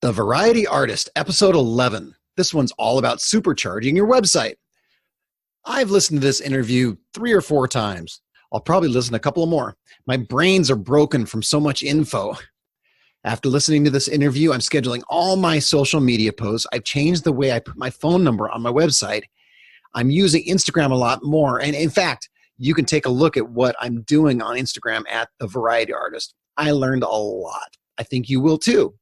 The Variety Artist, episode 11. This one's all about supercharging your website. I've listened to this interview 3 or 4 times. I'll probably listen a couple more. My brains are broken from so much info. After listening to this interview, I'm scheduling all my social media posts. I've changed the way I put my phone number on my website. I'm using Instagram a lot more. And in fact, you can take a look at what I'm doing on Instagram at The Variety Artist. I learned a lot. I think you will too.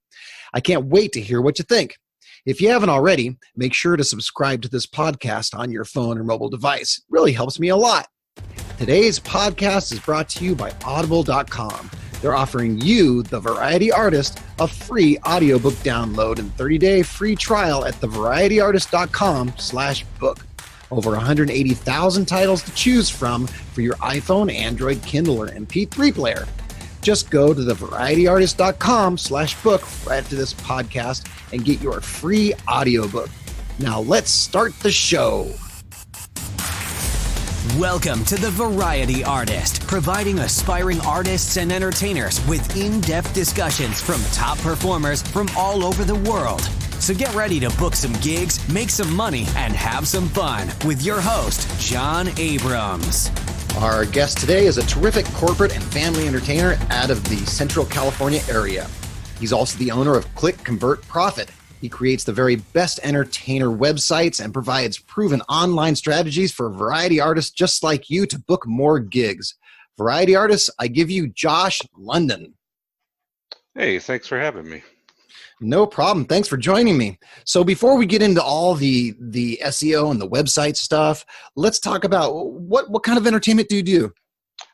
I can't wait to hear what you think. If you haven't already, make sure to subscribe to this podcast on your phone or mobile device. It really helps me a lot. Today's podcast is brought to you by Audible.com. They're offering you, the Variety Artist, a free audiobook download and 30-day free trial at thevarietyartist.com/book. Over 180,000 titles to choose from for your iPhone, Android, Kindle, or MP3 player. Just go to thevarietyartist.com/book right after this podcast and get your free audiobook. Now let's start the show. Welcome to The Variety Artist, providing aspiring artists and entertainers with in-depth discussions from top performers from all over the world. So get ready to book some gigs, make some money, and have some fun with your host, John Abrams. Our guest today is a terrific corporate and family entertainer out of the Central California area. He's also the owner of Click, Convert, Profit. He creates the very best entertainer websites and provides proven online strategies for variety artists just like you to book more gigs. Variety artists, I give you Josh London. Hey, thanks for having me. No problem. Thanks for joining me. So before we get into all the SEO and the website stuff, let's talk about what kind of entertainment do you do?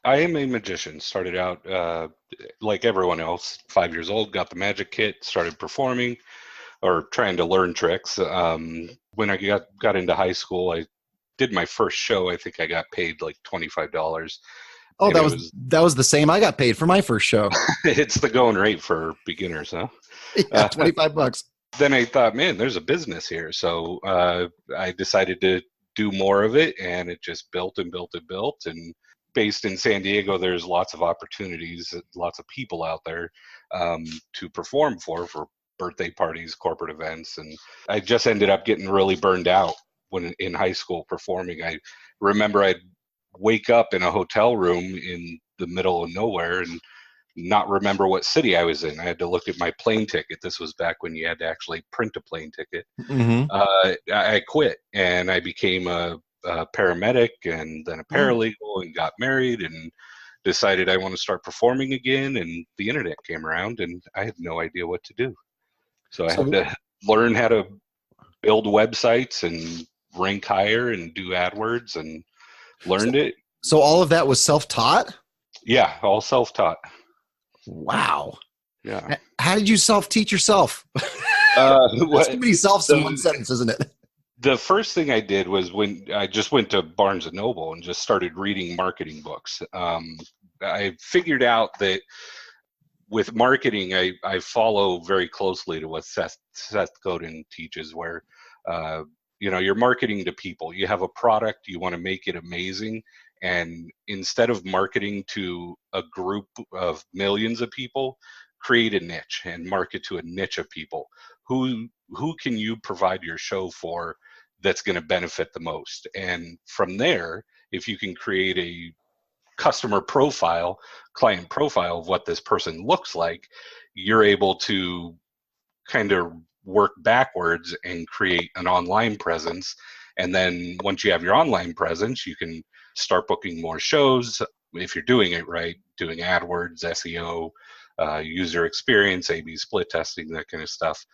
I am a magician. Started out like everyone else, 5 years old, got the magic kit, started performing or trying to learn tricks. When I got into high school, I did my first show. I think I got paid like $25. Oh, that was the same I got paid for my first show. It's the going rate for beginners, huh? Yeah, $25. Then I thought, man, there's a business here. So I decided to do more of it, and it just built and built and built. And based in San Diego, there's lots of opportunities, lots of people out there to perform for birthday parties, corporate events. And I just ended up getting really burned out when in high school performing. I remember I'd wake up in a hotel room in the middle of nowhere and not remember what city I was in. I had to look at my plane ticket. This was back when you had to actually print a plane ticket. Mm-hmm. I quit and I became a paramedic and then a paralegal and got married and decided I want to start performing again. And the internet came around and I had no idea what to do. So I had to learn how to build websites and rank higher and do AdWords and learned it. So all of that was self-taught? Yeah, all self-taught. Wow. Yeah. How did you self-teach yourself? That's too many selves in one sentence, isn't it? The first thing I did was when I just went to Barnes & Noble and just started reading marketing books. I figured out that with marketing, I follow very closely to what Seth Godin teaches, where you're marketing to people. You have a product, you want to make it amazing. And instead of marketing to a group of millions of people, create a niche and market to a niche of people. Who can you provide your show for that's going to benefit the most? And from there, if you can create a customer profile, client profile of what this person looks like, you're able to kind of work backwards and create an online presence. And then once you have your online presence, you can start booking more shows if you're doing it right, doing AdWords, SEO, user experience, A/B split testing, that kind of stuff.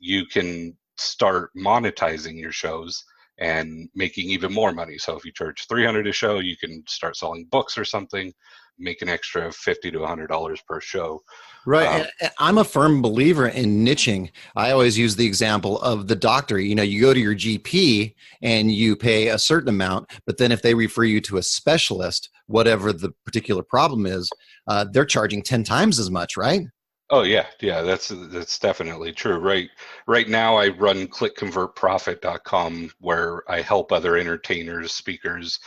You can start monetizing your shows and making even more money. So if you charge $300 a show, you can start selling books or something, make an extra $50 to $100 per show. Right. I'm a firm believer in niching. I always use the example of the doctor. You go to your GP and you pay a certain amount, but then if they refer you to a specialist, whatever the particular problem is, they're charging 10 times as much, right? Oh yeah, that's definitely true. Right now I run clickconvertprofit.com, where I help other entertainers, speakers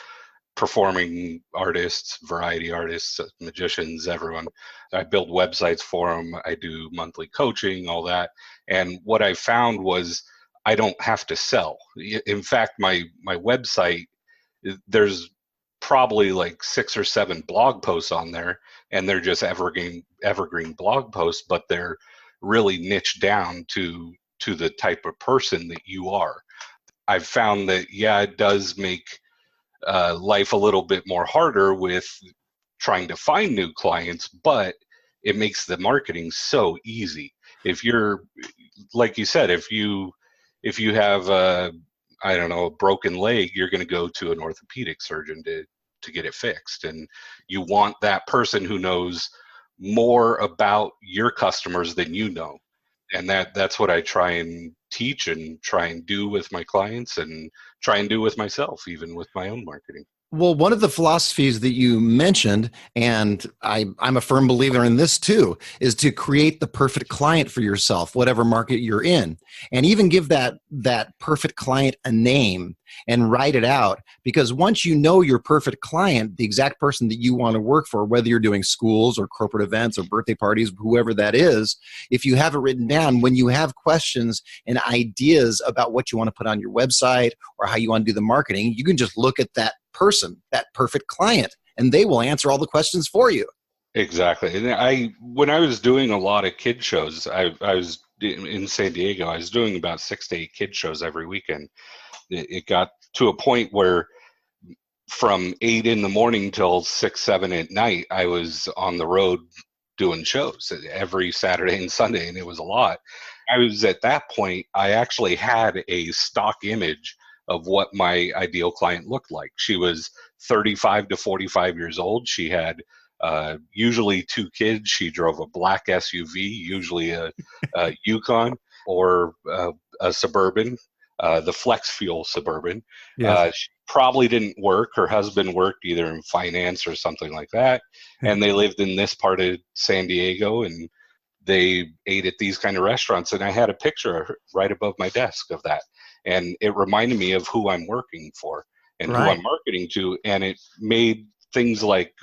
performing artists, variety artists, magicians, everyone. I build websites for them. I do monthly coaching, all that. And what I found was I don't have to sell. In fact, my website, there's probably like 6 or 7 blog posts on there, and they're just evergreen blog posts, but they're really niched down to the type of person that you are. I've found that, yeah, it does make life a little bit more harder with trying to find new clients, but it makes the marketing so easy. If you're, like you said, if you have I don't know, a broken leg, you're going to go to an orthopedic surgeon to get it fixed. And you want that person who knows more about your customers than you know. And that's what I try and teach and try and do with my clients and try and do with myself, even with my own marketing. Well, one of the philosophies that you mentioned, and I'm a firm believer in this too, is to create the perfect client for yourself, whatever market you're in, and even give that perfect client a name and write it out. Because once you know your perfect client, the exact person that you want to work for, whether you're doing schools or corporate events or birthday parties, whoever that is, if you have it written down, when you have questions and ideas about what you want to put on your website or how you want to do the marketing, you can just look at that person, that perfect client, and they will answer all the questions for you. Exactly. And when I was doing a lot of kid shows, I was in San Diego, I was doing about 6 to 8 kid shows every weekend. It got to a point where from 8 in the morning till 6, 7 at night, I was on the road doing shows every Saturday and Sunday, and it was a lot. I was at that point, I actually had a stock image of what my ideal client looked like. She was 35 to 45 years old. She had usually 2 kids. She drove a black SUV, usually a Yukon or a Suburban, the flex fuel Suburban. Yes. She probably didn't work. Her husband worked either in finance or something like that. And they lived in this part of San Diego, and they ate at these kind of restaurants. And I had a picture right above my desk of that. And it reminded me of who I'm working for and who I'm marketing to. And it made things like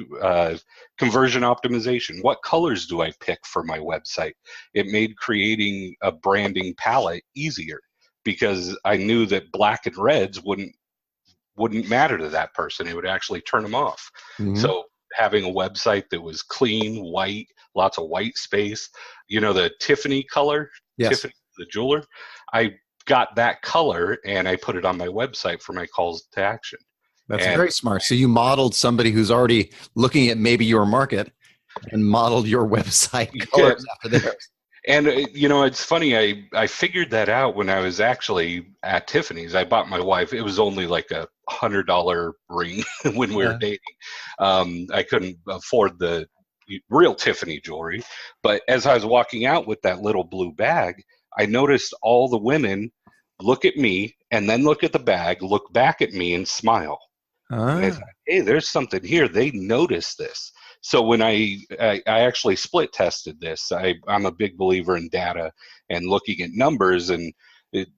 conversion optimization. What colors do I pick for my website? It made creating a branding palette easier because I knew that black and reds wouldn't matter to that person. It would actually turn them off. Mm-hmm. So having a website that was clean, white, lots of white space, the Tiffany color, Tiffany, the jeweler, I got that color and I put it on my website for my calls to action. That's very smart. So you modeled somebody who's already looking at maybe your market and modeled your website colors after theirs. And, it's funny. I figured that out when I was actually at Tiffany's. I bought my wife. It was only like $100 ring when we were dating. I couldn't afford the real Tiffany jewelry. But as I was walking out with that little blue bag, I noticed all the women look at me and then look at the bag, look back at me and smile. And I thought, hey, there's something here. They noticed this. So when I actually split tested this, I'm a big believer in data and looking at numbers and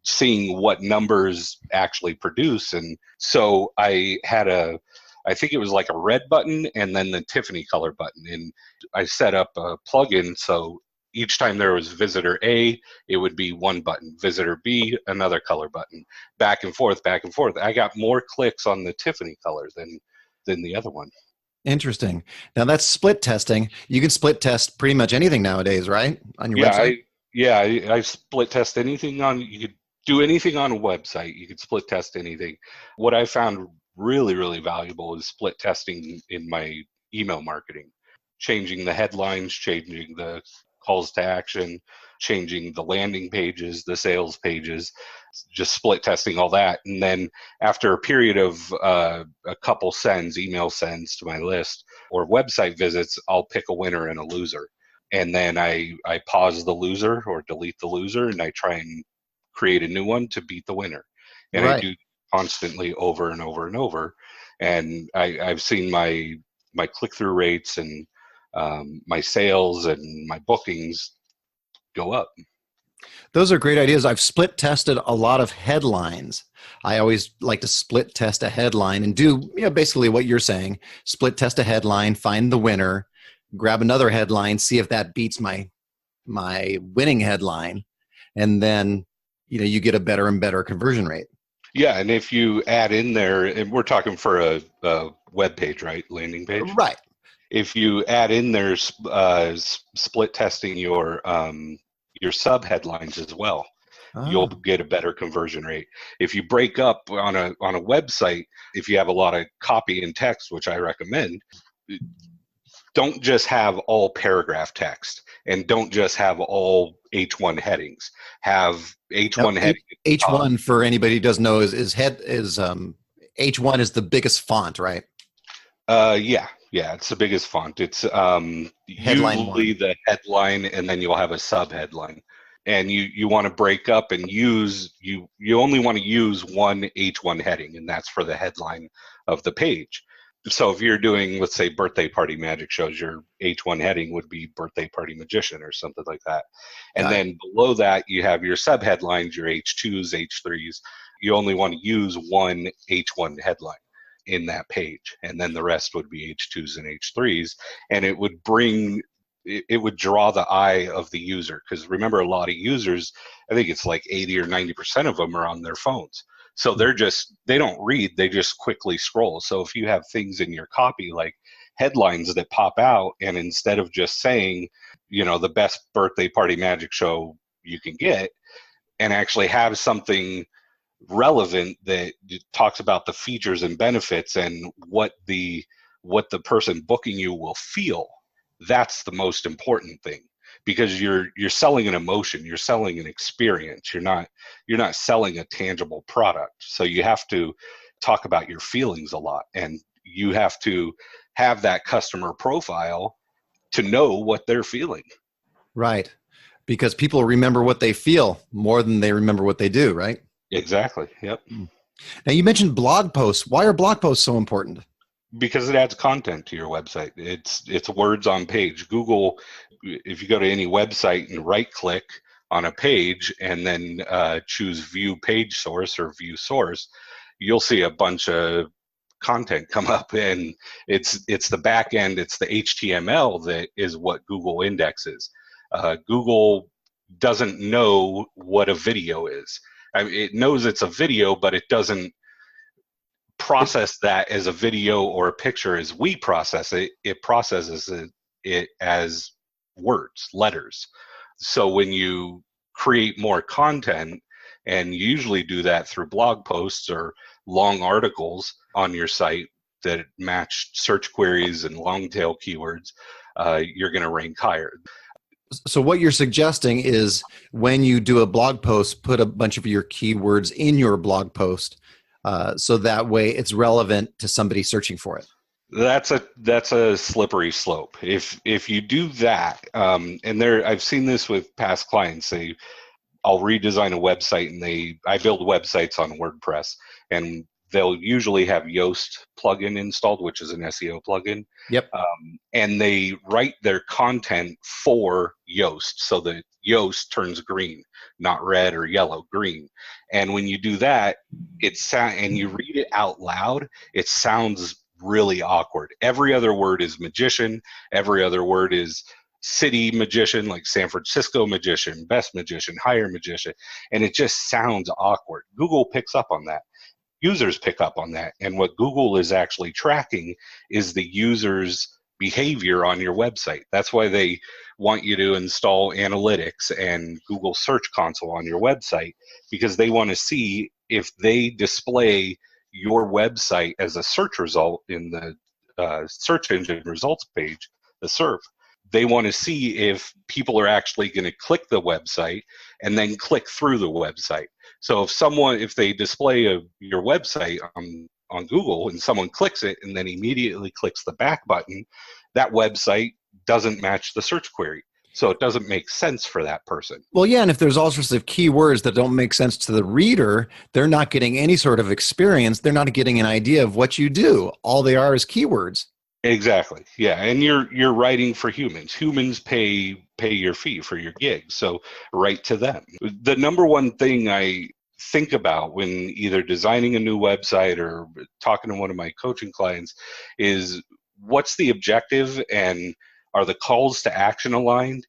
seeing what numbers actually produce. And so I had I think it was like a red button and then the Tiffany color button. And I set up a plugin so each time there was visitor A, it would be one button. Visitor B, another color button. Back and forth, back and forth. I got more clicks on the Tiffany color than the other one. Interesting. Now that's split testing. You can split test pretty much anything nowadays, right? On your website? I split test anything you could do anything on a website. You could split test anything. What I found really, really valuable is split testing in my email marketing. Changing the headlines, changing the calls to action, changing the landing pages, the sales pages, just split testing all that. And then after a period of a couple email sends to my list or website visits, I'll pick a winner and a loser. And then I pause the loser or delete the loser and I try and create a new one to beat the winner. And I do constantly over and over and over. And I've seen my click-through rates and my sales and my bookings go up. Those are great ideas. I've split tested a lot of headlines. I always like to split test a headline and do, basically what you're saying. Split test a headline, find the winner, grab another headline, see if that beats my winning headline, and then you get a better and better conversion rate. Yeah, and if you add in there, and we're talking for a web page, right? Landing page? Right. If you add in there split testing your sub headlines as well, you'll get a better conversion rate. If you break up on a website, if you have a lot of copy and text, which I recommend, don't just have all paragraph text, and don't just have all H1 headings. Have H1 heading. H1 for anybody who doesn't know is H1 is the biggest font, right? Yeah, it's the biggest font. It's headline usually one. The headline, and then you'll have a sub headline. And you want to break up and use you only want to use one H1 heading, and that's for the headline of the page. So if you're doing, let's say, birthday party magic shows, your H1 heading would be birthday party magician or something like that. And then below that, you have your sub headlines, your H2s, H3s. You only want to use one H1 headline in that page, and then the rest would be H2s and H3s, and it would draw the eye of the user, because remember, a lot of users, I think it's like 80 or 90% of them are on their phones, so they don't read, they just quickly scroll. So if you have things in your copy like headlines that pop out, and instead of just saying the best birthday party magic show you can get, and actually have something relevant that talks about the features and benefits and what the person booking you will feel, that's the most important thing, because you're selling an emotion, you're selling an experience, you're not selling a tangible product. So you have to talk about your feelings a lot, and you have to have that customer profile to know what they're feeling. Right, because people remember what they feel more than they remember what they do, right? Exactly. Yep. Now, you mentioned blog posts. Why are blog posts so important? Because it adds content to your website. It's words on page. Google, if you go to any website and right click on a page and then choose view page source or view source, you'll see a bunch of content come up, and it's the back end, it's the HTML that is what Google indexes. Google doesn't know what a video is. I mean, it knows it's a video, but it doesn't process that as a video or a picture as we process it. It processes it as words, letters. So when you create more content, and you usually do that through blog posts or long articles on your site that match search queries and long tail keywords, you're going to rank higher. So what you're suggesting is, when you do a blog post, put a bunch of your keywords in your blog post, so that way it's relevant to somebody searching for it. That's a slippery slope. If you do that, and I've seen this with past clients. I'll redesign a website, and I build websites on WordPress, and they'll usually have Yoast plugin installed, which is an SEO plugin. Yep. And they write their content for Yoast, so that Yoast turns green, not red or yellow, green. And when you do that, and you read it out loud, it sounds really awkward. Every other word is magician. Every other word is city magician, like San Francisco magician, best magician, higher magician. And it just sounds awkward. Google picks up on that. Users pick up on that, and what Google is actually tracking is the user's behavior on your website. That's why they want you to install analytics and Google Search Console on your website, because they want to see if they display your website as a search result in the search engine results page, the SERP. They want to see if people are actually going to click the website and then click through the website. So if they display your website on Google and someone clicks it and then immediately clicks the back button, that website doesn't match the search query. So it doesn't make sense for that person. Well, yeah, and if there's all sorts of keywords that don't make sense to the reader, they're not getting any sort of experience. They're not getting an idea of what you do. All they are is keywords. Exactly. Yeah, and you're writing for humans. Humans pay your fee for your gig, so write to them. The number one thing I think about when either designing a new website or talking to one of my coaching clients is what's the objective and are the calls to action aligned?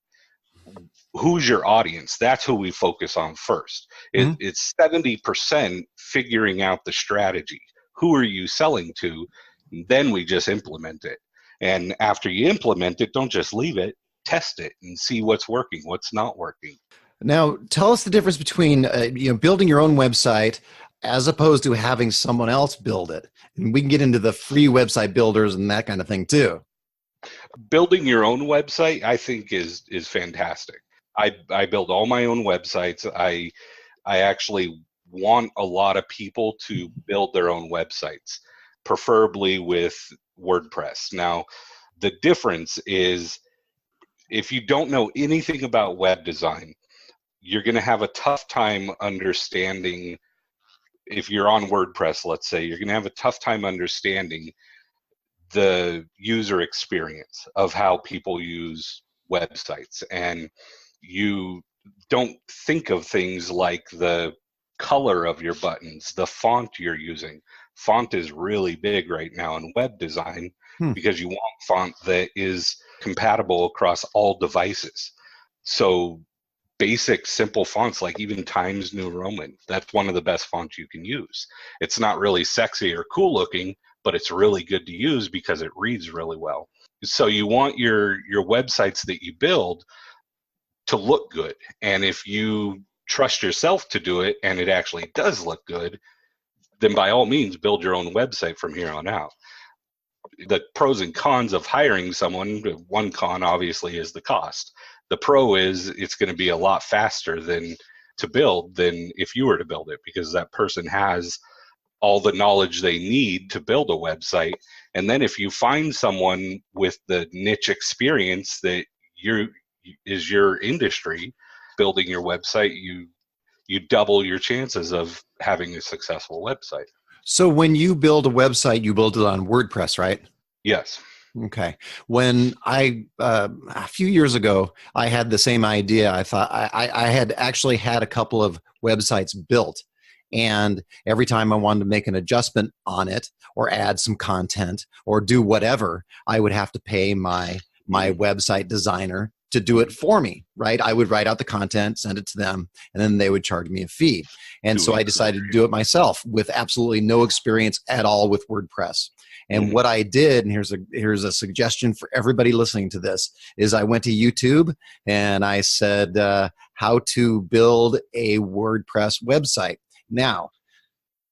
Who's your audience? That's who we focus on first. Mhm. It's 70% figuring out the strategy. Who are you selling to? Then we just implement it. And after you implement it, don't just leave it, test it and see what's working, what's not working. Now, tell us the difference between building your own website as opposed to having someone else build it. And we can get into the free website builders and that kind of thing too. Building your own website, I think, is fantastic. I build all my own websites. I actually want a lot of people to build their own websites, preferably with WordPress. Now, the difference is if you don't know anything about web design, you're going to have a tough time understanding. If you're on WordPress, let's say, you're going to have a tough time understanding the user experience of how people use websites. And you don't think of things like the color of your buttons, the font you're using. Font is really big right now in web design because you want font that is compatible across all devices. So basic simple fonts like even Times New Roman, that's one of the best fonts you can use. It's not really sexy or cool looking, but it's really good to use because it reads really well. So you want your websites that you build to look good. And if you trust yourself to do it and it actually does look good, then by all means build your own website from here on out. The pros and cons of hiring someone, one con obviously is the cost. The pro is it's going to be a lot faster to build than if you were to build it, because that person has all the knowledge they need to build a website. And then if you find someone with the niche experience that is your industry, building your website, you double your chances of having a successful website. So when you build a website, you build it on WordPress, right? Yes. Okay. When a few years ago, I had the same idea. I thought I had actually had a couple of websites built. And every time I wanted to make an adjustment on it or add some content or do whatever, I would have to pay my website designer to do it for me, right? I would write out the content, send it to them, and then they would charge me a fee. And so I decided to do it myself with absolutely no experience at all with WordPress. And what I did, and here's a suggestion for everybody listening to this, is I went to YouTube and I said, how to build a WordPress website. Now,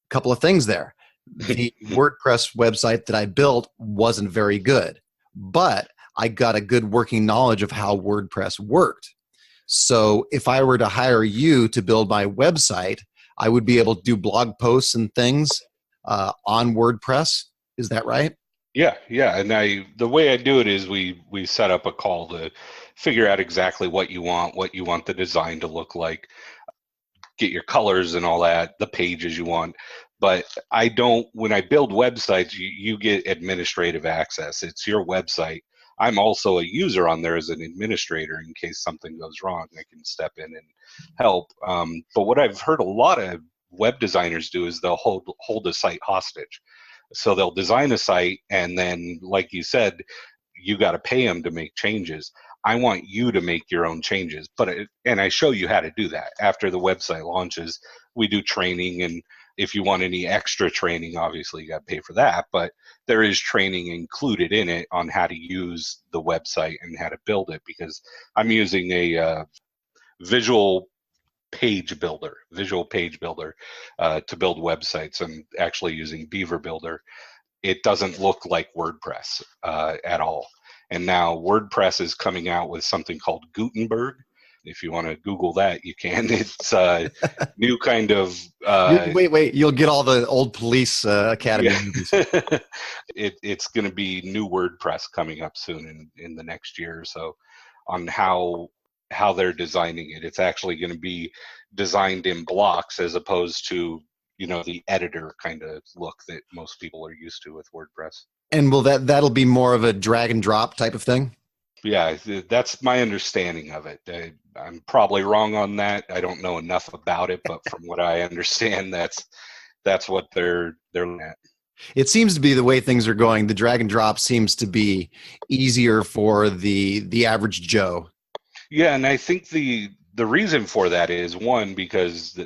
a couple of things there. The WordPress website that I built wasn't very good, but I got a good working knowledge of how WordPress worked. So if I were to hire you to build my website, I would be able to do blog posts and things on WordPress. Is that right? Yeah. And the way I do it is we set up a call to figure out exactly what you want the design to look like, get your colors and all that, the pages you want. But when I build websites, you get administrative access. It's your website. I'm also a user on there as an administrator in case something goes wrong. I can step in and help. But what I've heard a lot of web designers do is they'll hold a site hostage. So they'll design a site, and then, like you said, you got to pay them to make changes. I want you to make your own changes, and I show you how to do that. After the website launches, we do training, and if you want any extra training, obviously you got to pay for that, but there is training included in it on how to use the website and how to build it, because I'm using a visual page builder to build websites. I'm actually using Beaver Builder. It doesn't look like WordPress at all. And now WordPress is coming out with something called Gutenberg. If you want to Google that, you can. It's a new kind of... Wait. You'll get all the old Police Academy movies. It's going to be new WordPress coming up soon in the next year or so on how they're designing it. It's actually going to be designed in blocks as opposed to, the editor kind of look that most people are used to with WordPress. And will that'll be more of a drag and drop type of thing? Yeah, that's my understanding of it. I'm probably wrong on that. I don't know enough about it, but from what I understand, that's what they're looking at. It seems to be the way things are going. The drag and drop seems to be easier for the average Joe. Yeah, and I think the reason for that is, one, because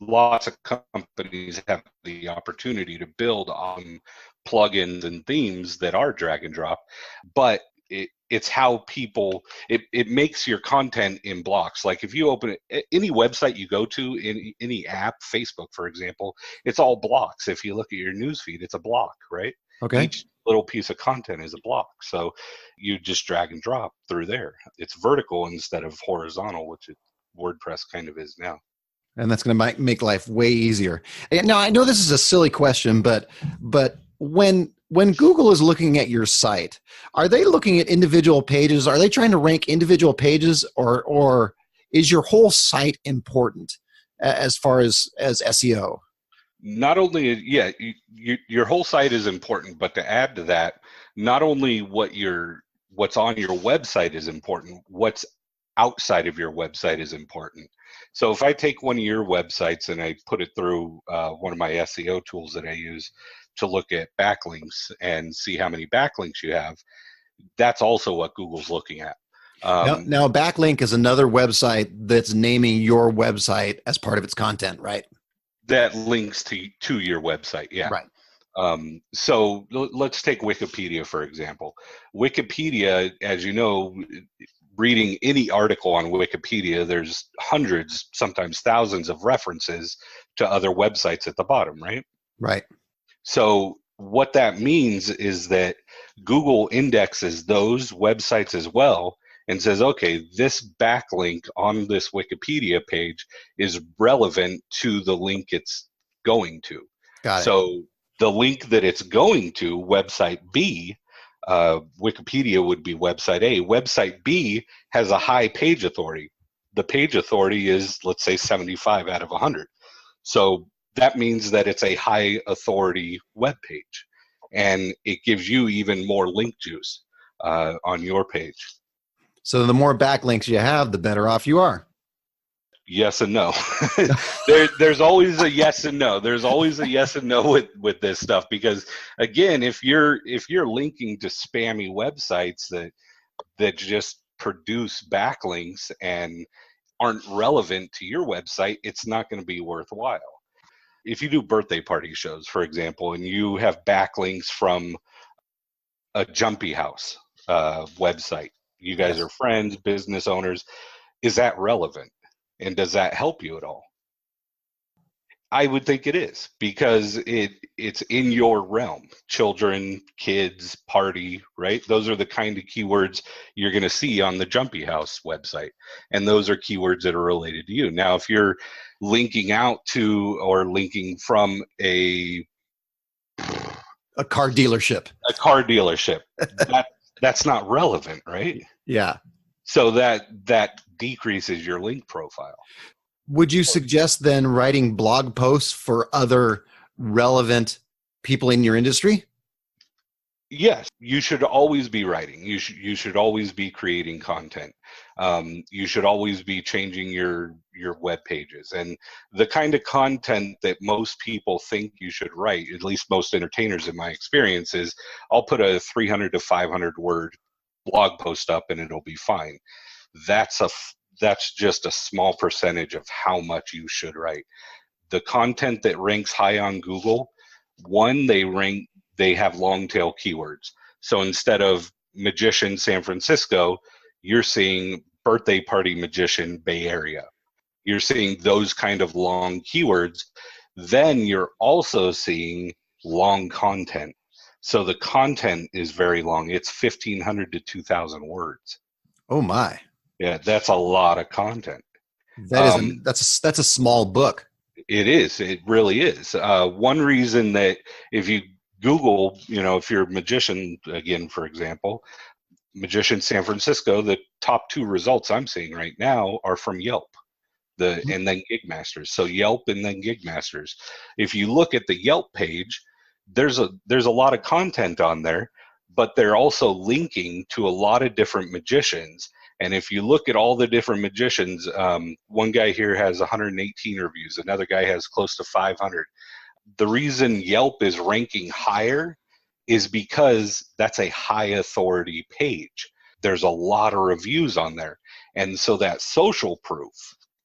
lots of companies have the opportunity to build on plugins and themes that are drag and drop, but it's how people it makes your content in blocks. Like if you open any website you go to, in any app, Facebook for example, it's all blocks. If you look at your newsfeed, it's a block, right? Okay. Each little piece of content is a block, so you just drag and drop through there. It's vertical instead of horizontal, which WordPress kind of is now. And that's going to make life way easier. Now, I know this is a silly question, but when Google is looking at your site, are they looking at individual pages? Are they trying to rank individual pages, or is your whole site important as far as SEO? Not only, yeah, your whole site is important, but to add to that, not only what's on your website is important, what's outside of your website is important. So if I take one of your websites and I put it through one of my SEO tools that I use to look at backlinks and see how many backlinks you have, that's also what Google's looking at. Now, backlink is another website that's naming your website as part of its content, right? That links to your website, yeah. Right. So let's take Wikipedia, for example. Wikipedia, as you know, reading any article on Wikipedia, there's hundreds, sometimes thousands of references to other websites at the bottom, right? Right. So what that means is that Google indexes those websites as well and says, okay, this backlink on this Wikipedia page is relevant to the link it's going to. Got it. So the link that it's going to, website B, Wikipedia would be website A. Website B has a high page authority. The page authority is, let's say, 75 out of 100. So that means that it's a high authority web page, and it gives you even more link juice on your page. So the more backlinks you have, the better off you are. Yes and no. There's always a yes and no. There's always a yes and no with this stuff, because again, if you're linking to spammy websites that just produce backlinks and aren't relevant to your website, it's not going to be worthwhile. If you do birthday party shows, for example, and you have backlinks from a Jumpy House website, you guys are friends, business owners, is that relevant? And does that help you at all? I would think it is, because it's in your realm. Children, kids, party, right? Those are the kind of keywords you're going to see on the Jumpy House website. And those are keywords that are related to you. Now, if you're linking out to or linking from a car dealership, that's not relevant, right? Yeah. So that decreases your link profile. Would you suggest then writing blog posts for other relevant people in your industry? Yes, you should always be writing. You should always be creating content. You should always be changing your web pages. And the kind of content that most people think you should write, at least most entertainers in my experience, is I'll put a 300 to 500 word blog post up and it'll be fine. That's just a small percentage of how much you should write. The content that ranks high on Google, one, they have long tail keywords. So instead of magician San Francisco, you're seeing birthday party magician Bay Area. You're seeing those kind of long keywords. Then you're also seeing long content. So the content is very long. It's 1,500 to 2,000 words. Oh my! Yeah, that's a lot of content. That's a small book. It is. It really is. One reason that if you Google, if you're a magician, again, for example, magician San Francisco, the top 2 results I'm seeing right now are from Yelp, and then Gigmasters. So Yelp and then Gigmasters. If you look at the Yelp page, there's a lot of content on there, but they're also linking to a lot of different magicians. And if you look at all the different magicians, one guy here has 118 reviews, another guy has close to 500. The reason Yelp is ranking higher is because that's a high authority page. There's a lot of reviews on there. And so that social proof,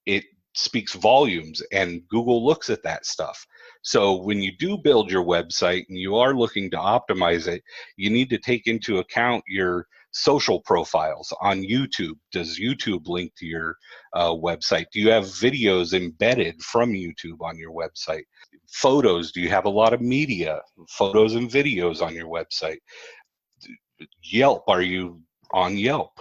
it speaks volumes, and Google looks at that stuff. So when you do build your website and you are looking to optimize it, you need to take into account your social profiles on YouTube. Does YouTube link to your website? Do you have videos embedded from YouTube on your website? Photos, do you have a lot of media, photos and videos on your website? Yelp, are you on Yelp?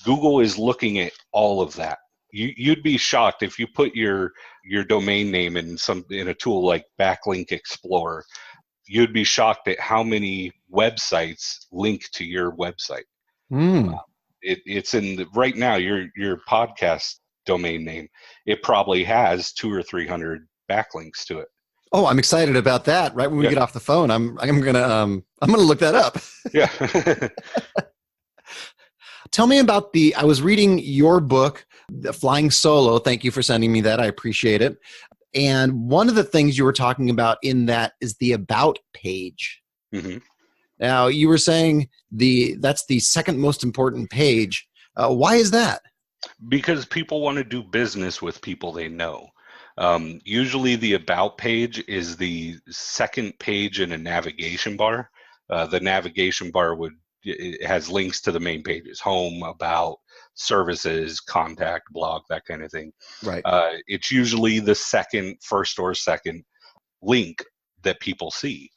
Google is looking at all of that. You'd be shocked if you put your domain name in a tool like Backlink Explorer. You'd be shocked at how many websites link to your website. It's in right now your podcast domain name. It probably has 200 or 300 backlinks to it. Oh, I'm excited about that. Right when we get off the phone, I'm gonna look that up. Yeah. Tell me about I was reading your book, Flying Solo. Thank you for sending me that. I appreciate it. And one of the things you were talking about in that is the About page. Mm-hmm. Now, you were saying that's the second most important page. Why is that? Because people want to do business with people they know. Usually the About page is the second page in a navigation bar. The navigation bar it has links to the main pages: home, about, services, contact, blog, that kind of thing. Right. It's usually the first or second link that people see.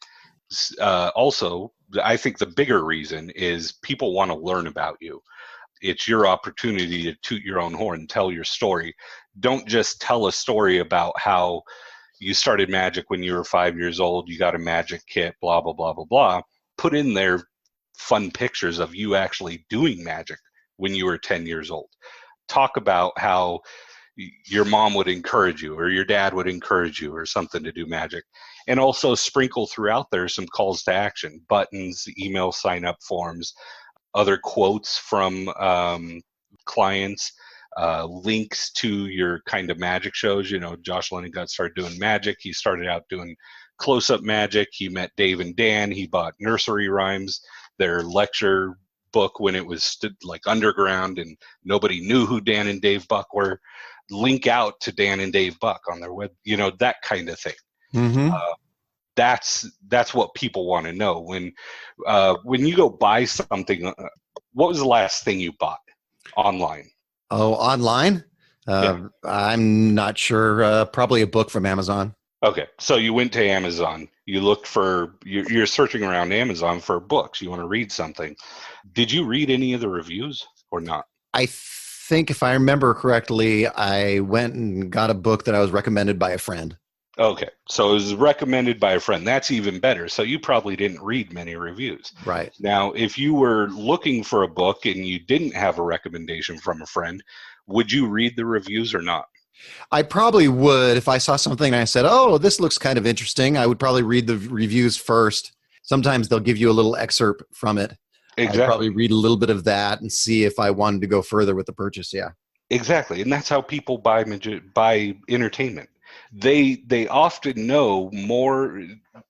Also, I think the bigger reason is people want to learn about you. It's your opportunity to toot your own horn, tell your story. Don't just tell a story about how you started magic when you were 5 years old, you got a magic kit, blah, blah, blah, blah, blah. Put in there fun pictures of you actually doing magic when you were 10 years old. Talk about how your mom would encourage you or your dad would encourage you or something to do magic. And also sprinkle throughout there some calls to action, buttons, email sign-up forms, other quotes from clients, links to your kind of magic shows. You know, Josh Lennon started doing magic. He started out doing close-up magic. He met Dave and Dan. He bought Nursery Rhymes, their lecture book, when it was like underground and nobody knew who Dan and Dave Buck were. Link out to Dan and Dave Buck on their web, that kind of thing. Mm-hmm. That's what people want to know. When you go buy something, what was the last thing you bought online? Oh, online? I'm not sure. Probably a book from Amazon. Okay, so you went to Amazon. You looked you're searching around Amazon for books. You want to read something. Did you read any of the reviews or not? I think if I remember correctly, I went and got a book that I was recommended by a friend. Okay, so it was recommended by a friend. That's even better. So you probably didn't read many reviews. Right. Now, if you were looking for a book and you didn't have a recommendation from a friend, would you read the reviews or not? I probably would. If I saw something and I said, oh, this looks kind of interesting, I would probably read the reviews first. Sometimes they'll give you a little excerpt from it. Exactly. I'd probably read a little bit of that and see if I wanted to go further with the purchase. Yeah. Exactly. And that's how people buy entertainment. They often know more.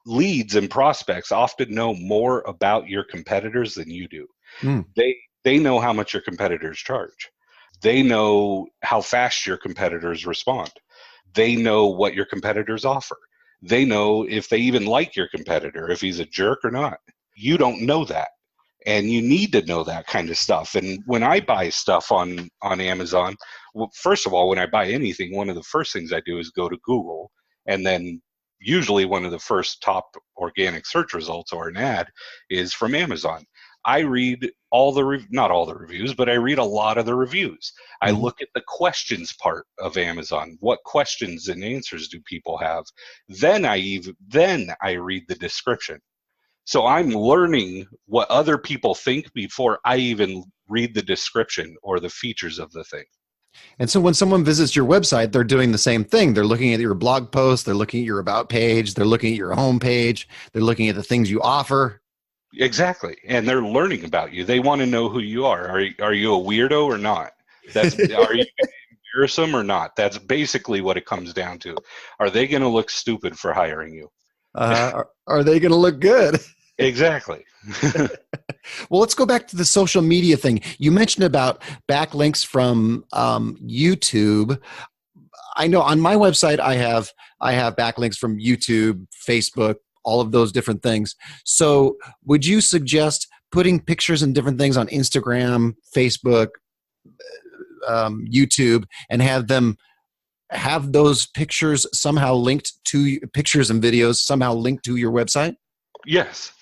Leads and prospects often know more about your competitors than you do. They know how much your competitors charge. They know how fast your competitors respond. They know what your competitors offer. They know if they even like your competitor, if he's a jerk or not. You don't know that. And you need to know that kind of stuff. And when I buy stuff on Amazon, well, first of all, when I buy anything, one of the first things I do is go to Google. And then usually one of the first top organic search results or an ad is from Amazon. I read not all the reviews, but I read a lot of the reviews. I look at the questions part of Amazon. What questions and answers do people have? Then I read the description. So I'm learning what other people think before I even read the description or the features of the thing. And so when someone visits your website, they're doing the same thing. They're looking at your blog post, they're looking at your about page, they're looking at your home page, they're looking at the things you offer. Exactly. And they're learning about you. They want to know who you are. Are you a weirdo or not? Are you embarrass them or not? That's basically what it comes down to. Are they going to look stupid for hiring you? Are they going to look good? Exactly. Well, let's go back to the social media thing. You mentioned about backlinks from YouTube. I know on my website I have backlinks from YouTube, Facebook, all of those different things. So would you suggest putting pictures and different things on Instagram, Facebook, YouTube, and have those pictures somehow linked to pictures and videos somehow linked to your website? Yes.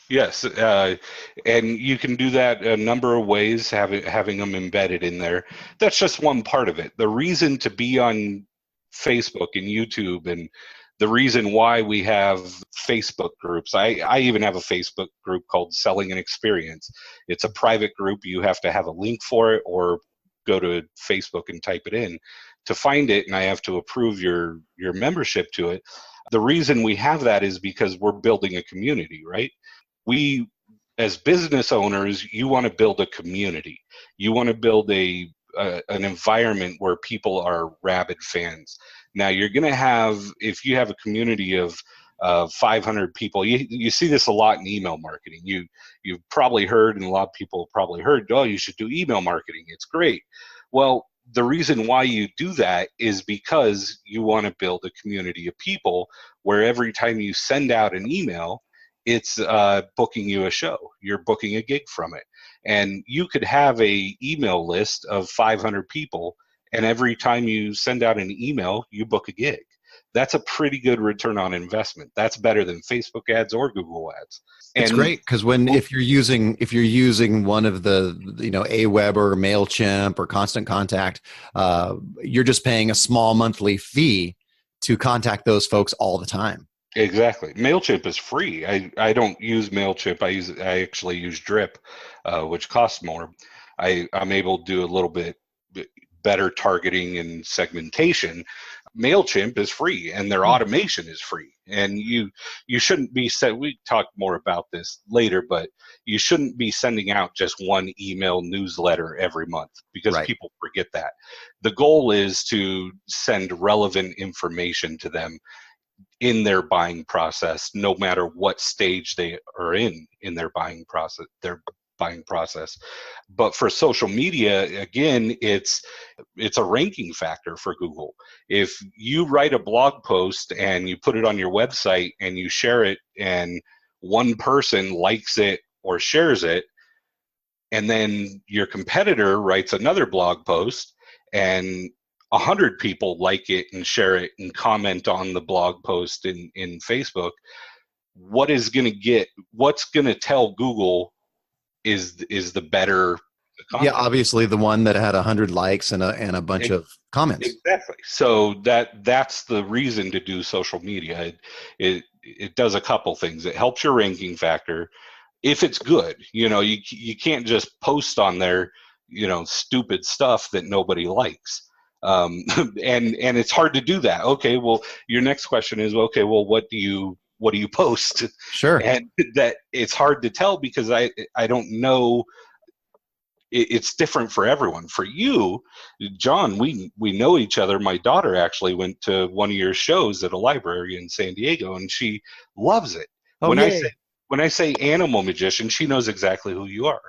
And you can do that a number of ways, having them embedded in there. That's just one part of it. The reason to be on Facebook and YouTube, and the reason why we have Facebook groups, I even have a Facebook group called Selling an Experience. It's a private group. You have to have a link for it or go to Facebook and type it in to find it, and I have to approve your membership to it. The reason we have that is because we're building a community, right? We, as business owners, you want to build a community. You want to build an environment where people are rabid fans. Now, you're going to have, if you have a community of 500 people, you see this a lot in email marketing. You've probably heard, and a lot of people have probably heard, oh, you should do email marketing. It's great. Well, the reason why you do that is because you want to build a community of people where every time you send out an email, it's booking you a show. You're booking a gig from it. And you could have a email list of 500 people, and every time you send out an email, you book a gig. That's a pretty good return on investment. That's better than Facebook ads or Google ads. It's great because if you're using one of the Aweber or Mailchimp or Constant Contact, you're just paying a small monthly fee to contact those folks all the time. Exactly. Mailchimp is free. I don't use Mailchimp. I actually use Drip, which costs more. I'm able to do a little bit better targeting and segmentation. Mailchimp is free, and their automation is free. And you shouldn't be we talk more about this later, but you shouldn't be sending out just one email newsletter every month because people forget that. The goal is to send relevant information to them in their buying process, no matter what stage they are in their buying process. But for social media, again, it's a ranking factor for Google. If you write a blog post and you put it on your website and you share it and one person likes it or shares it, and then your competitor writes another blog post and 100 people like it and share it and comment on the blog post in Facebook, what's going to tell Google is the better content? Yeah, obviously the one that had 100 likes and a bunch of comments. Exactly. So that's the reason to do social media. It does a couple things. It helps your ranking factor. If it's good, you can't just post on there, stupid stuff that nobody likes. And it's hard to do that. Okay, well, your next question is, okay, well, what do you post? Sure. And that it's hard to tell because I don't know. It's different for everyone. For you, John, we know each other. My daughter actually went to one of your shows at a library in San Diego, and she loves it. Oh, When I say animal magician, she knows exactly who you are.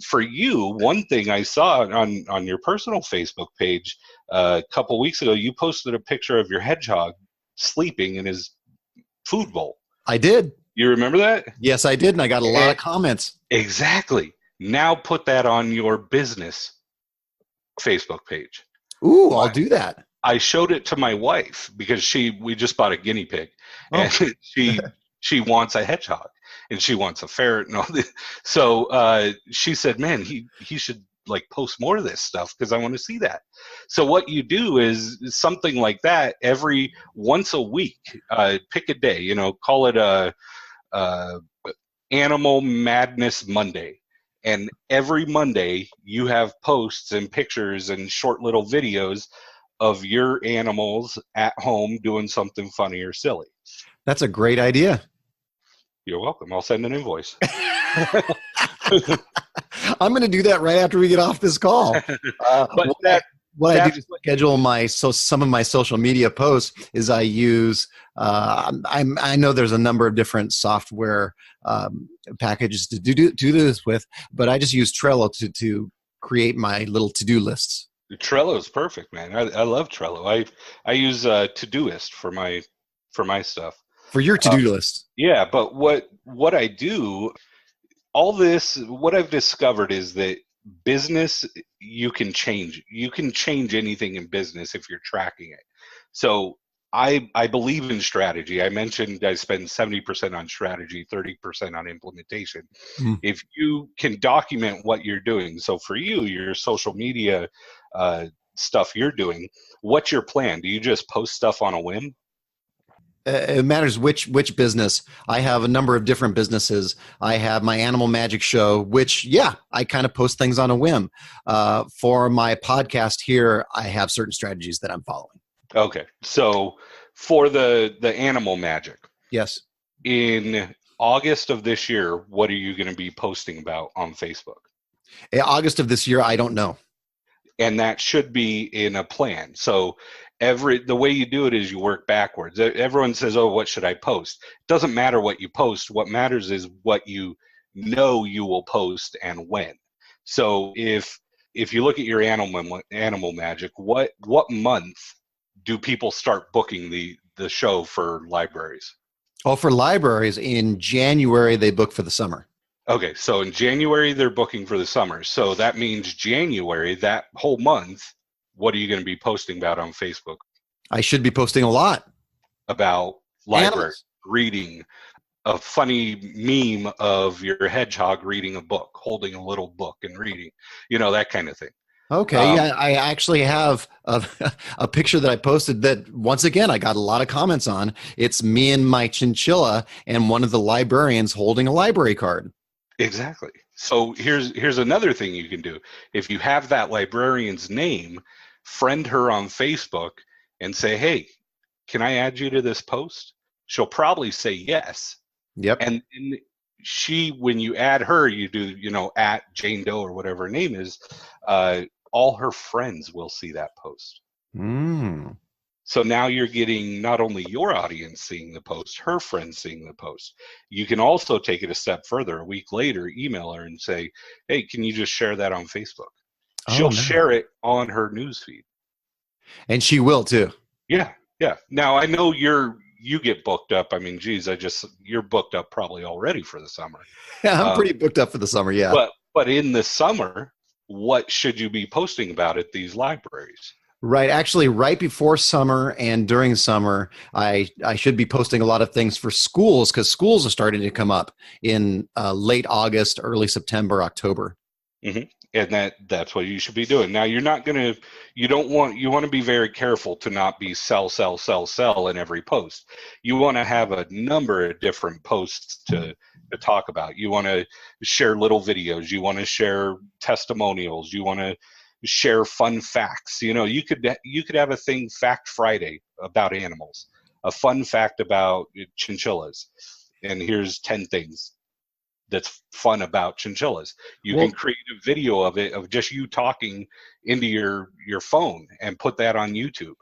For you, one thing I saw on your personal Facebook page a couple weeks ago, you posted a picture of your hedgehog sleeping in his food bowl. I did. You remember that? Yes, I did, and I got a lot of comments. Exactly. Now put that on your business Facebook page. Ooh, I'll do that. I showed it to my wife because we just bought a guinea pig, and she wants a hedgehog. And she wants a ferret and all this. So she said, man, he should post more of this stuff because I want to see that. So what you do is something like that once a week, pick a day, call it a Animal Madness Monday. And every Monday you have posts and pictures and short little videos of your animals at home doing something funny or silly. That's a great idea. You're welcome. I'll send an invoice. I'm going to do that right after we get off this call. What I do to schedule some of my social media posts is I use I know there's a number of different software packages to do this with, but I just use Trello to create my little to-do lists. Trello is perfect, man. I love Trello. I use Todoist for my stuff. For your to-do list. Yeah, but what I do, what I've discovered is that business, you can change anything in business if you're tracking it. So I believe in strategy. I mentioned I spend 70% on strategy, 30% on implementation. If you can document what you're doing, so for you, your social media stuff you're doing, what's your plan? Do you just post stuff on a whim? It matters which business. I have a number of different businesses. I have my Animal Magic show, which, I kind of post things on a whim. For my podcast here, I have certain strategies that I'm following. Okay. So for the Animal Magic. Yes. In August of this year, what are you going to be posting about on Facebook? In August of this year, I don't know. And that should be in a plan. So the way you do it is you work backwards. Everyone says, oh, what should I post? It doesn't matter what you post. What matters is what you know you will post and when. So if you look at your Animal Magic, what month do people start booking the show for libraries? Oh, for libraries, in January, they book for the summer. Okay, so in January, they're booking for the summer. So that means January, that whole month, what are you going to be posting about on Facebook? I should be posting a lot. About library, Animals. Reading. A funny meme of your hedgehog reading a book, holding a little book and reading, that kind of thing. Okay, I actually have a picture that I posted that, once again, I got a lot of comments on. It's me and my chinchilla and one of the librarians holding a library card. Exactly. So here's another thing you can do. If you have that librarian's name, friend her on Facebook and say, hey, can I add you to this post? She'll probably say yes. Yep. And she, when you add her, you do, at Jane Doe or whatever her name is, all her friends will see that post. So now you're getting not only your audience seeing the post, her friends seeing the post. You can also take it a step further. A week later, email her and say, hey, can you just share that on Facebook? She'll share it on her newsfeed. And she will too. Yeah. Now, I know you get booked up. I mean, geez, you're booked up probably already for the summer. Yeah, I'm pretty booked up for the summer, yeah. But in the summer, what should you be posting about at these libraries? Right. Actually, right before summer and during summer, I should be posting a lot of things for schools, because schools are starting to come up in late August, early September, October. Mm-hmm. And that's what you should be doing. Now, you want to be very careful to not be sell in every post. You want to have a number of different posts to talk about. You want to share little videos. You want to share testimonials. You want to share fun facts. You could have a thing, Fact Friday, about animals, a fun fact about chinchillas, and here's 10 things that's fun about chinchillas. You can create a video of it, of just you talking into your phone, and put that on YouTube.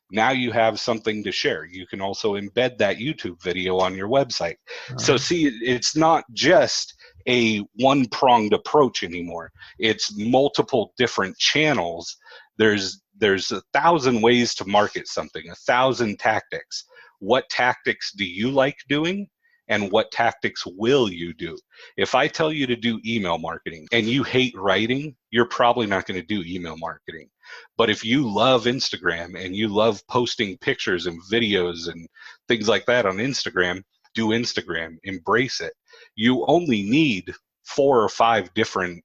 Now you have something to share. You can also embed that YouTube video on your website. So see, it's not just a one-pronged approach anymore. It's multiple different channels. There's 1,000 ways to market something, 1,000 tactics. What tactics do you like doing? And what tactics will you do? If I tell you to do email marketing and you hate writing, you're probably not going to do email marketing. But if you love Instagram and you love posting pictures and videos and things like that on Instagram, do Instagram, embrace it. You only need 4 or 5 different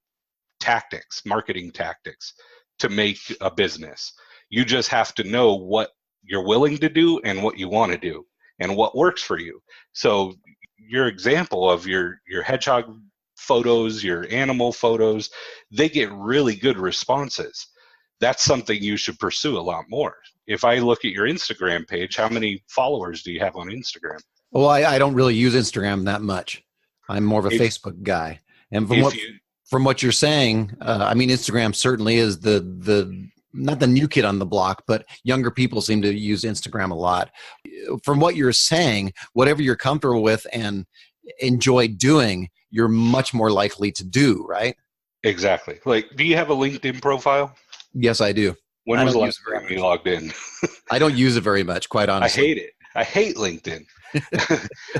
tactics, marketing tactics, to make a business. You just have to know what you're willing to do and what you want to do and what works for you. So your example of your hedgehog photos, your animal photos, they get really good responses. That's something you should pursue a lot more. If I look at your Instagram page, how many followers do you have on Instagram? Well, I don't really use Instagram that much. I'm more of a Facebook guy. And from what you're saying, I mean, Instagram certainly is the not the new kid on the block, but younger people seem to use Instagram a lot. From what you're saying, whatever you're comfortable with and enjoy doing, you're much more likely to do, right? Exactly. Like, do you have a LinkedIn profile? Yes, I do. When was the last time you logged in? I don't use it very much, quite honestly. I hate it. I hate LinkedIn.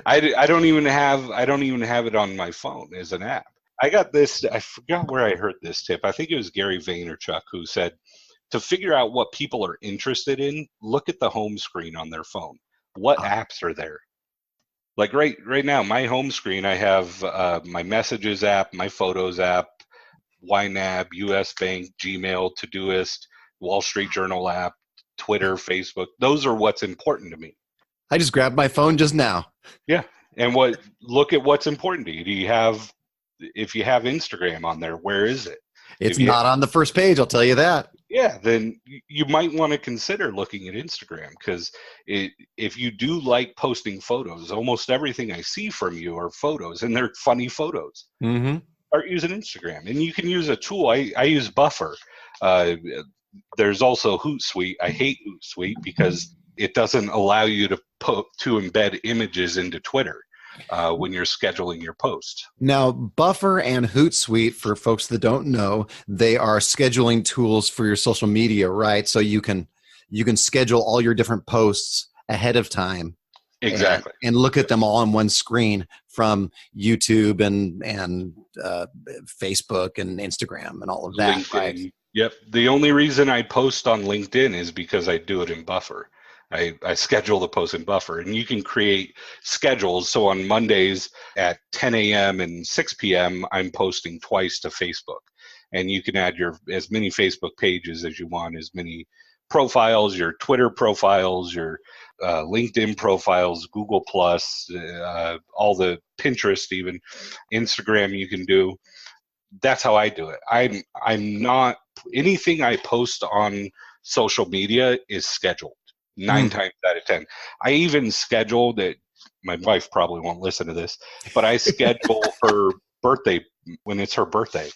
I don't even have it on my phone as an app. I got this. I forgot where I heard this tip. I think it was Gary Vaynerchuk who said, to figure out what people are interested in, look at the home screen on their phone. What apps are there? Like right now, my home screen, I have my Messages app, my Photos app, YNAB, US Bank, Gmail, Todoist, Wall Street Journal app, Twitter, Facebook. Those are what's important to me. I just grabbed my phone just now. Yeah. And look at what's important to you. If you have Instagram on there, where is it? It's not on the first page, I'll tell you that. Yeah, then you might want to consider looking at Instagram, because if you do like posting photos, almost everything I see from you are photos, and they're funny photos. Mm-hmm. Start using Instagram. And you can use a tool. I use Buffer. There's also Hootsuite. I hate Hootsuite because it doesn't allow you to embed images into Twitter when you're scheduling your post. Now, Buffer and Hootsuite, for folks that don't know, they are scheduling tools for your social media, right? So you can schedule all your different posts ahead of time. Exactly. And look at them all on one screen from YouTube and Facebook and Instagram and all of that. LinkedIn. Right? Yep. The only reason I post on LinkedIn is because I do it in Buffer. I schedule the post in Buffer, and you can create schedules. So on Mondays at 10 a.m. and 6 p.m., I'm posting twice to Facebook. And you can add as many Facebook pages as you want, as many profiles, your Twitter profiles, your LinkedIn profiles, Google Plus, all the Pinterest, even Instagram you can do. That's how I do it. I'm not, anything I post on social media is scheduled 9 times out of 10. I even scheduled it. My wife probably won't listen to this, but I schedule her birthday when it's her birthday.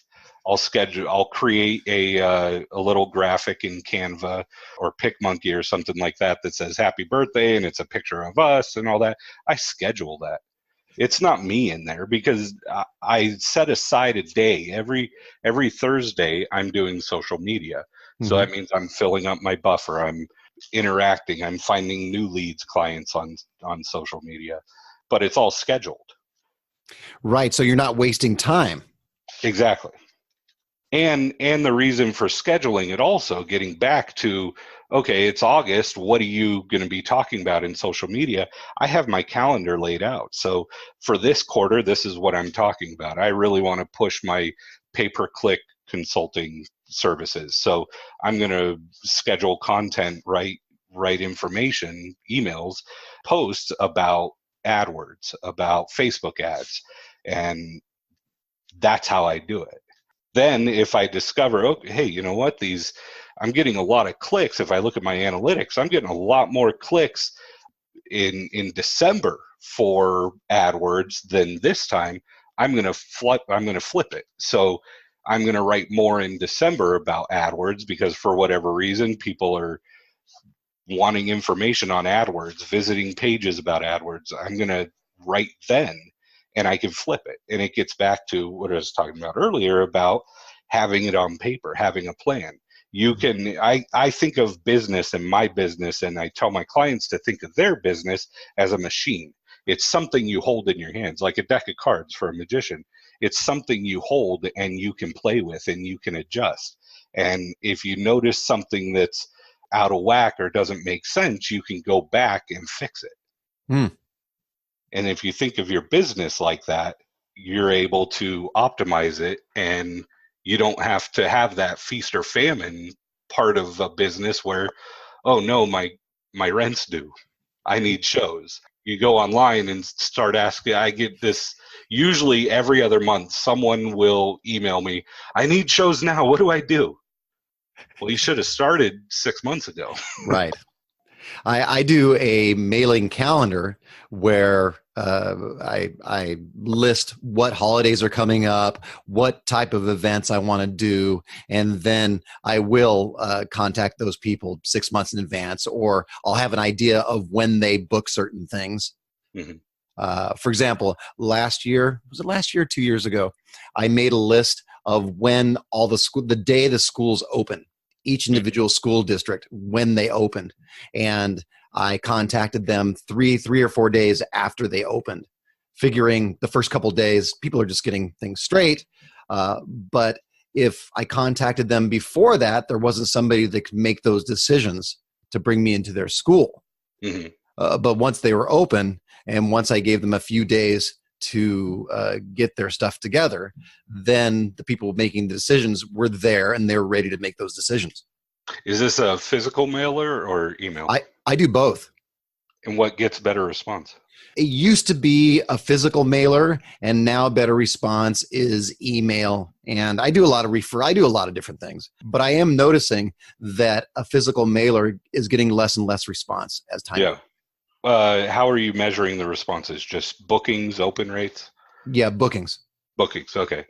I'll create a little graphic in Canva or PicMonkey or something like that says happy birthday, and it's a picture of us and all that. I schedule that. It's not me in there because I set aside a day. Every Thursday I'm doing social media. Mm-hmm. So that means I'm filling up my Buffer. I'm interacting. I'm finding new leads, clients on social media, but it's all scheduled. Right. So you're not wasting time. Exactly. And the reason for scheduling it also, getting back to, okay, it's August, what are you going to be talking about in social media? I have my calendar laid out. So for this quarter, this is what I'm talking about. I really want to push my pay-per-click consulting services. So I'm going to schedule content, write information, emails, posts about AdWords, about Facebook ads. And that's how I do it. Then if I discover, okay, hey, you know what, I'm getting a lot of clicks. If I look at my analytics, I'm getting a lot more clicks in December for AdWords than this time. I'm going to flip it. So I'm going to write more in December about AdWords because for whatever reason, people are wanting information on AdWords, visiting pages about AdWords. I'm going to write then. And I can flip it. And it gets back to what I was talking about earlier about having it on paper, having a plan. You can, I think of business and my business, and I tell my clients to think of their business as a machine. It's something you hold in your hands, like a deck of cards for a magician. It's something you hold and you can play with and you can adjust. And if you notice something that's out of whack or doesn't make sense, you can go back and fix it. And if you think of your business like that, you're able to optimize it, and you don't have to have that feast or famine part of a business where, oh no, my rent's due. I need shows. You go online and start asking. I get this usually every other month. Someone will email me, I need shows now. What do I do? Well, you should have started 6 months ago. Right. I do a mailing calendar where I list what holidays are coming up, what type of events I want to do, and then I will contact those people 6 months in advance, or I'll have an idea of when they book certain things. For example, last year, was it last year or 2 years ago, I made a list of when all the day the schools open, each individual school district, when they opened. And I contacted them three or 4 days after they opened, figuring the first couple of days, people are just getting things straight. But if I contacted them before that, there wasn't somebody that could make those decisions to bring me into their school. But once they were open, and once I gave them a few days to get their stuff together, then the people making the decisions were there and they were ready to make those decisions. Is this a physical mailer or email? I do both. And what gets better response? It used to be a physical mailer, and now better response is email. And I do a lot of I do a lot of different things, but I am noticing that a physical mailer is getting less and less response as time goes. How are you measuring the responses? Just bookings, open rates? Yeah, bookings. Bookings, okay.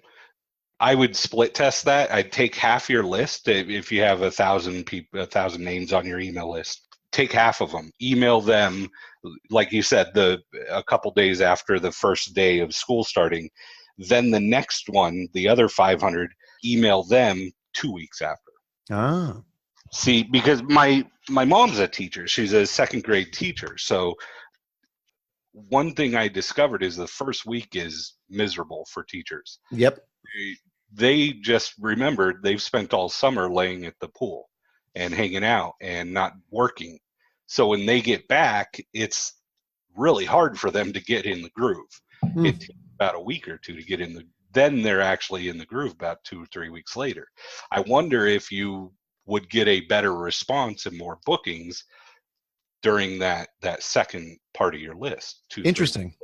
I would split test that. I'd take half your list. If you have 1,000 people, 1,000 names on your email list, take half of them, email them, like you said, a couple days after the first day of school starting. Then the next one, the other 500, email them 2 weeks after. Ah. See, because my mom's a teacher. She's a second grade teacher. So one thing I discovered is the first week is miserable for teachers. Yep. They just remembered they've spent all summer laying at the pool and hanging out and not working. So when they get back, it's really hard for them to get in the groove. It takes about a week or two to get in then they're actually in the groove about 2 or 3 weeks later. I wonder if you would get a better response and more bookings during that second part of your list. Interesting.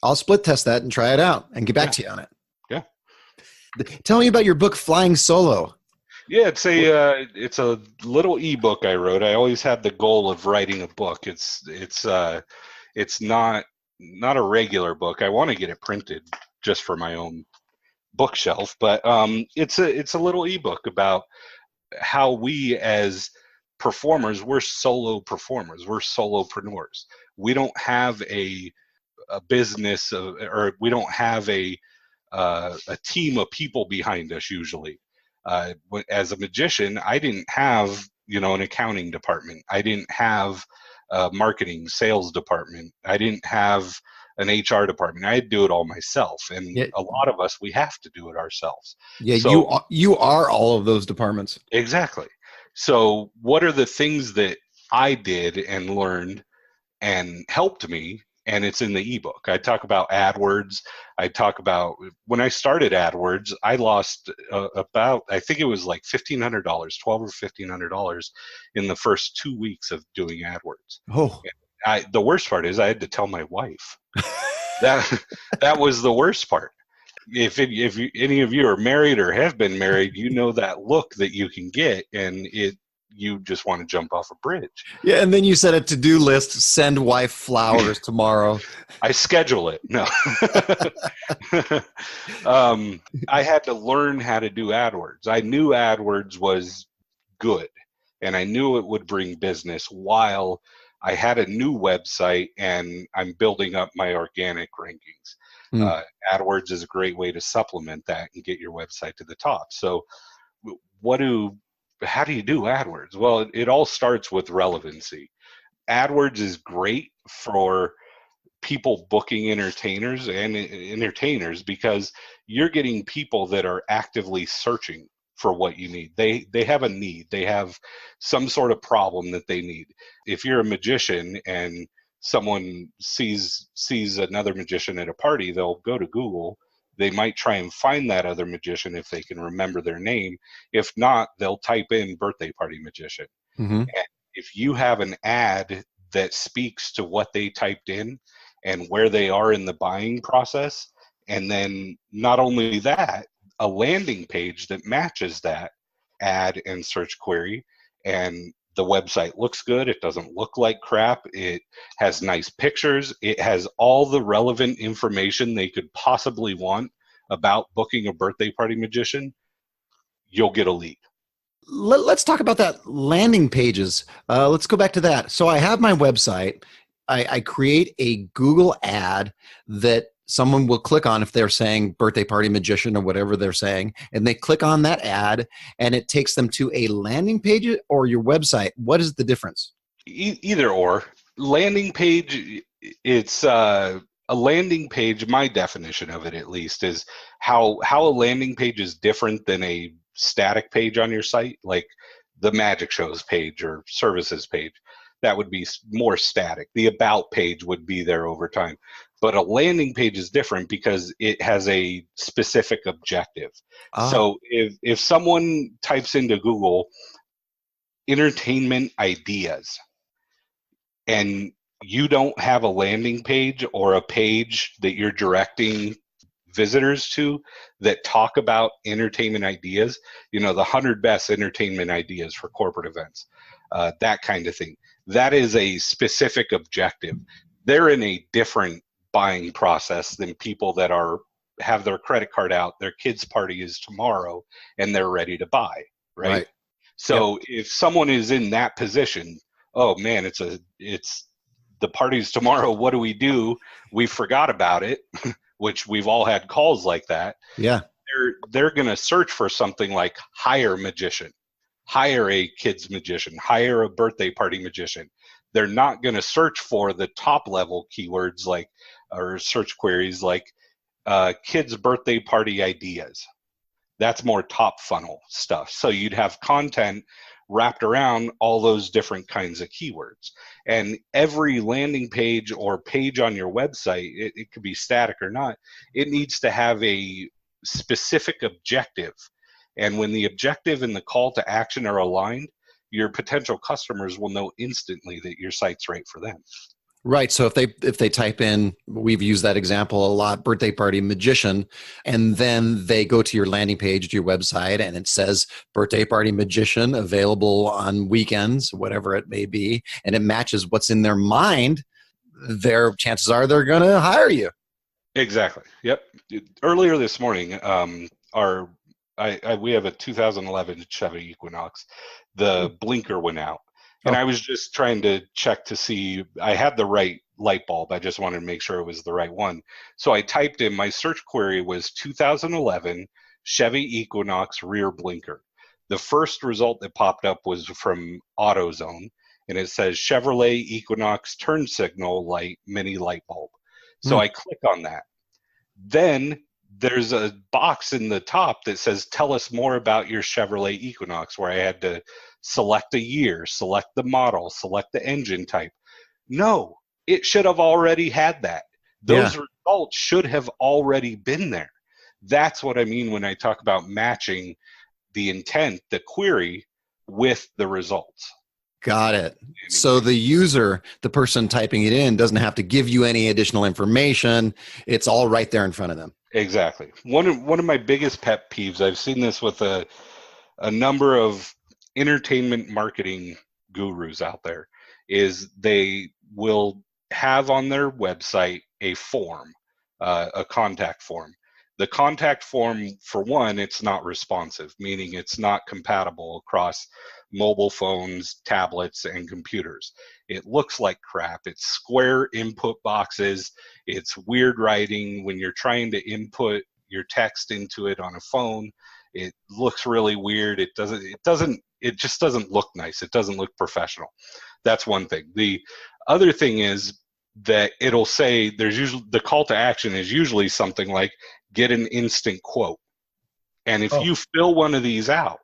I'll split test that and try it out and get back to you on it. Yeah. Tell me about your book, Flying Solo. Yeah, it's a little ebook I wrote. I always had the goal of writing a book. It's not a regular book. I want to get it printed just for my own bookshelf, but it's a little ebook about how we as performers, we're solo performers, we're solopreneurs. We don't have a business or we don't have a team of people behind us usually. As a magician, I didn't have an accounting department. I didn't have a marketing sales department. I didn't have an HR department. I had to do it all myself, and a lot of us, we have to do it ourselves. Yeah, so, you are all of those departments. Exactly. So what are the things that I did and learned and helped me? And it's in the ebook. I talk about AdWords. I talk about when I started AdWords, I lost I think it was like $1,500, $1,200 or $1,500 in the first 2 weeks of doing AdWords. Oh. The worst part is I had to tell my wife. That was the worst part. If any of you are married or have been married, you know that look that you can get, and you just want to jump off a bridge. Yeah, and then you set a to-do list, send wife flowers tomorrow. I schedule it. No. I had to learn how to do AdWords. I knew AdWords was good, and I knew it would bring business while I had a new website and I'm building up my organic rankings. AdWords is a great way to supplement that and get your website to the top. So how do you do AdWords? Well, it all starts with relevancy. AdWords is great for people booking entertainers because you're getting people that are actively searching for what you need. They have a need. They have some sort of problem that they need. If you're a magician and someone sees another magician at a party, they'll go to Google. They might try and find that other magician if they can remember their name. If not, they'll type in birthday party magician. And if you have an ad that speaks to what they typed in and where they are in the buying process. And then not only that, a landing page that matches that ad and search query, and the website looks good. It doesn't look like crap. It has nice pictures. It has all the relevant information they could possibly want about booking a birthday party magician. You'll get a lead. Let's talk about that landing pages. Let's go back to that. So I have my website. I create a Google ad that someone will click on if they're saying birthday party magician or whatever they're saying, and they click on that ad and it takes them to a landing page or your website. What is the difference? Either or. Landing page, it's a landing page, my definition of it at least, is how a landing page is different than a static page on your site, like the magic shows page or services page. That would be more static. The about page would be there over time. But a landing page is different because it has a specific objective. So if someone types into Google entertainment ideas and you don't have a landing page or a page that you're directing visitors to that talk about entertainment ideas, the 100 best entertainment ideas for corporate events, that kind of thing. That is a specific objective. They're in a different buying process than people that have their credit card out, their kid's party is tomorrow, and they're ready to buy, right? So if someone is in that position, oh man, it's the party's tomorrow, what do? We forgot about it, which we've all had calls like that. Yeah. They're going to search for something like hire magician, hire a kids magician, hire a birthday party magician. They're not going to search for the top level keywords or search queries like kids birthday party ideas. That's more top funnel stuff. So you'd have content wrapped around all those different kinds of keywords. And every landing page or page on your website, it could be static or not, it needs to have a specific objective. And when the objective and the call to action are aligned, your potential customers will know instantly that your site's right for them. Right. So if they type in, we've used that example a lot, birthday party magician, and then they go to your landing page, to your website, and it says birthday party magician available on weekends, whatever it may be, and it matches what's in their mind, their chances are they're going to hire you. Exactly. Yep. Earlier this morning, we have a 2011 Chevy Equinox. The blinker went out. And I was just trying to check to see I had the right light bulb. I just wanted to make sure it was the right one. So I typed in, my search query was 2011 Chevy Equinox rear blinker. The first result that popped up was from AutoZone, and it says Chevrolet Equinox turn signal light mini light bulb. So I click on that. Then there's a box in the top that says, tell us more about your Chevrolet Equinox, where I had to select a year, select the model, select the engine type. No, it should have already had that. Those results should have already been there. That's what I mean when I talk about matching the intent, the query, with the results. Got it. So the user, the person typing it in, doesn't have to give you any additional information. It's all right there in front of them. Exactly. One of my biggest pet peeves, I've seen this with a number of entertainment marketing gurus out there, is they will have on their website a form, a contact form. The contact form, for one, it's not responsive, meaning it's not compatible across mobile phones, tablets, and computers. It looks like crap. It's square input boxes. It's weird writing. When you're trying to input your text into it on a phone, it looks really weird. It just doesn't look nice. It doesn't look professional. That's one thing. The other thing is that it'll say the call to action is usually something like get an instant quote. And if you fill one of these out,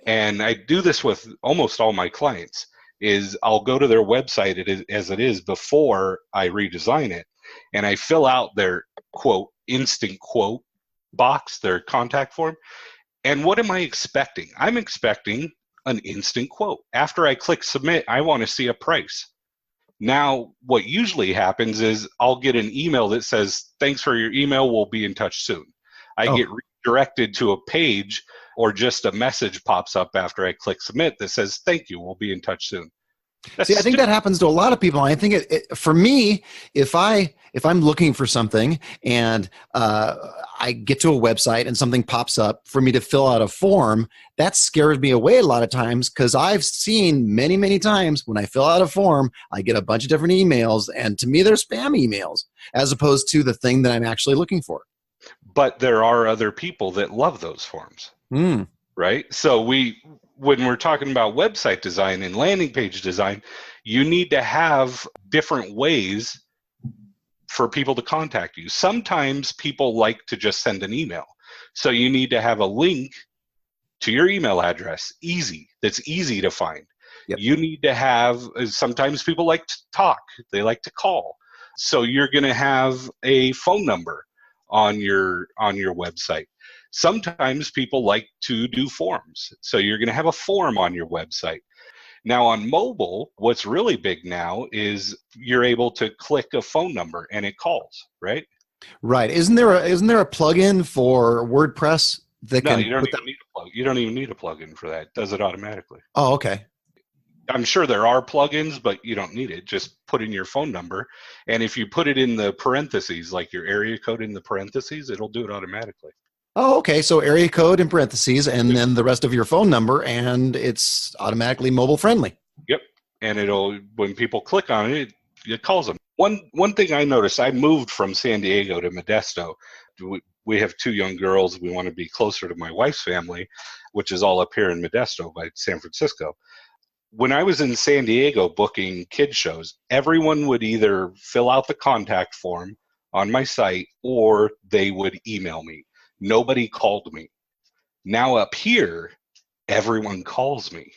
and I do this with almost all my clients, is I'll go to their website as it is before I redesign it, and I fill out their quote, instant quote box, their contact form. And what am I expecting? I'm expecting an instant quote. After I click submit, I want to see a price. Now, what usually happens is I'll get an email that says, thanks for your email, we'll be in touch soon. I Oh. get redirected to a page, or just a message pops up after I click submit that says, thank you, we'll be in touch soon. See, I think that happens to a lot of people. I think for me, if I'm looking for something and I get to a website and something pops up for me to fill out a form, that scares me away a lot of times, because I've seen many, many times when I fill out a form, I get a bunch of different emails, and to me, they're spam emails as opposed to the thing that I'm actually looking for. But there are other people that love those forms, right? So when we're talking about website design and landing page design, you need to have different ways for people to contact you. Sometimes people like to just send an email. So you need to have a link to your email address, that's easy to find. Yep. You need to have, sometimes people like to talk, they like to call. So you're going to have a phone number on your website. Sometimes people like to do forms. So you're going to have a form on your website. Now on mobile, what's really big now is you're able to click a phone number and it calls, right? Right. Isn't there a plugin for WordPress that No, can you don't even need a plug. You don't even need a plugin for that. It does it automatically. Oh, okay. I'm sure there are plugins, but you don't need it. Just put in your phone number, and if you put it in the parentheses, like your area code in the parentheses, it'll do it automatically. Oh, okay. So area code in parentheses, and then the rest of your phone number, and it's automatically mobile friendly. Yep. And when people click on it, it calls them. One thing I noticed, I moved from San Diego to Modesto. We have 2 young girls. We want to be closer to my wife's family, which is all up here in Modesto by San Francisco. When I was in San Diego booking kid shows, everyone would either fill out the contact form on my site or they would email me. Nobody called me. Now up here, everyone calls me.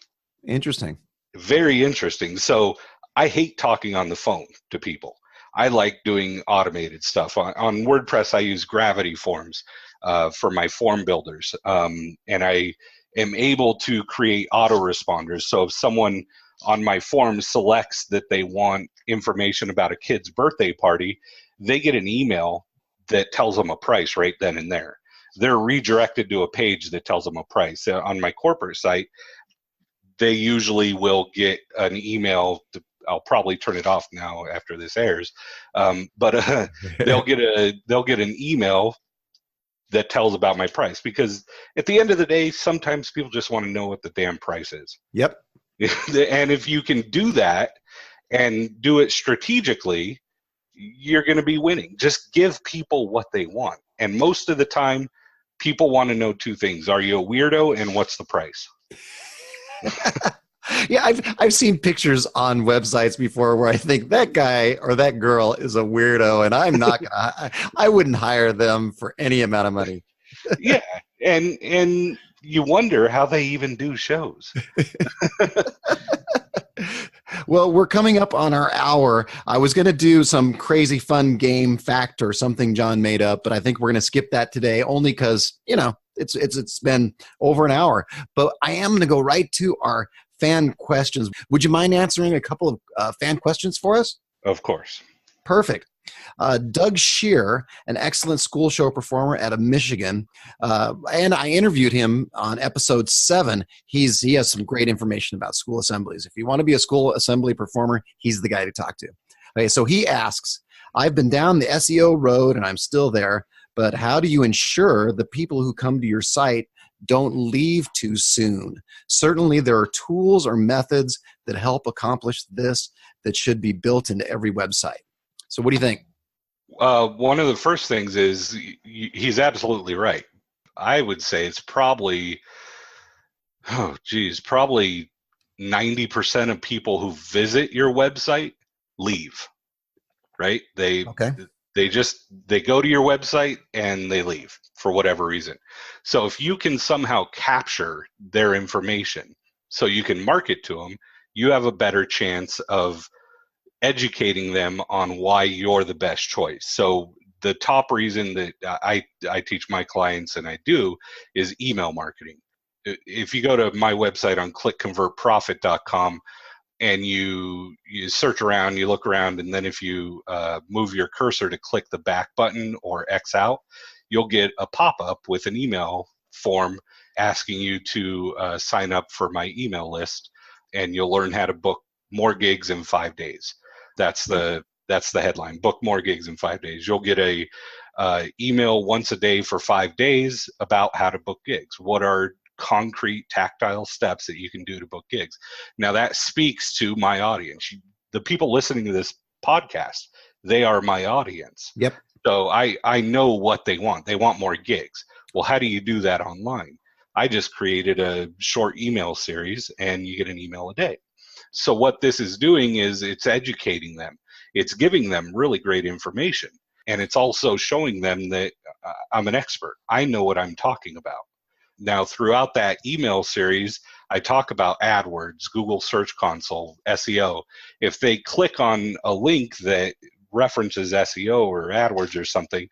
Interesting. Very interesting. So I hate talking on the phone to people. I like doing automated stuff. On WordPress, I use Gravity forms for my form builders. And I am able to create autoresponders. So if someone on my form selects that they want information about a kid's birthday party, they get an email that tells them a price right then and there. They're redirected to a page that tells them a price. On my corporate site, they usually will get an email. I'll probably turn it off now after this airs, but they'll get an email that tells about my price, because at the end of the day, sometimes people just want to know what the damn price is. Yep. And if you can do that and do it strategically, you're going to be winning. Just give people what they want. And most of the time, people want to know 2 things. Are you a weirdo, and what's the price? Yeah, I've seen pictures on websites before where I think that guy or that girl is a weirdo, and I'm not gonna. I wouldn't hire them for any amount of money. Yeah, and you wonder how they even do shows. Well, we're coming up on our hour. I was going to do some crazy fun game fact or something John made up, but I think we're going to skip that today, only because it's been over an hour. But I am going to go right to our fan questions. Would you mind answering a couple of fan questions for us? Of course. Perfect. Doug Scheer, an excellent school show performer out of Michigan, and I interviewed him on episode 7. He has some great information about school assemblies. If you want to be a school assembly performer, he's the guy to talk to. Okay, so he asks, I've been down the SEO road and I'm still there, but how do you ensure the people who come to your site don't leave too soon? Certainly there are tools or methods that help accomplish this that should be built into every website. So what do you think? One of the first things is he's absolutely right. I would say it's probably 90% of people who visit your website leave, right? They go to your website and they leave for whatever reason. So if you can somehow capture their information so you can market to them, you have a better chance of educating them on why you're the best choice. So the top reason that I teach my clients, and I do, is email marketing. If you go to my website on clickconvertprofit.com and you search around, you look around, and then if you move your cursor to click the back button or X out, you'll get a pop-up with an email form asking you to sign up for my email list, and you'll learn how to book more gigs in 5 days. That's the headline. Book more gigs in 5 days. You'll get a email once a day for 5 days about how to book gigs. What are concrete tactile steps that you can do to book gigs? Now that speaks to my audience. The people listening to this podcast, they are my audience. Yep. So I know what they want. They want more gigs. Well, how do you do that online? I just created a short email series, and you get an email a day. So what this is doing is it's educating them. It's giving them really great information. And it's also showing them that I'm an expert. I know what I'm talking about. Now, throughout that email series, I talk about AdWords, Google Search Console, SEO. If they click on a link that references SEO or AdWords or something,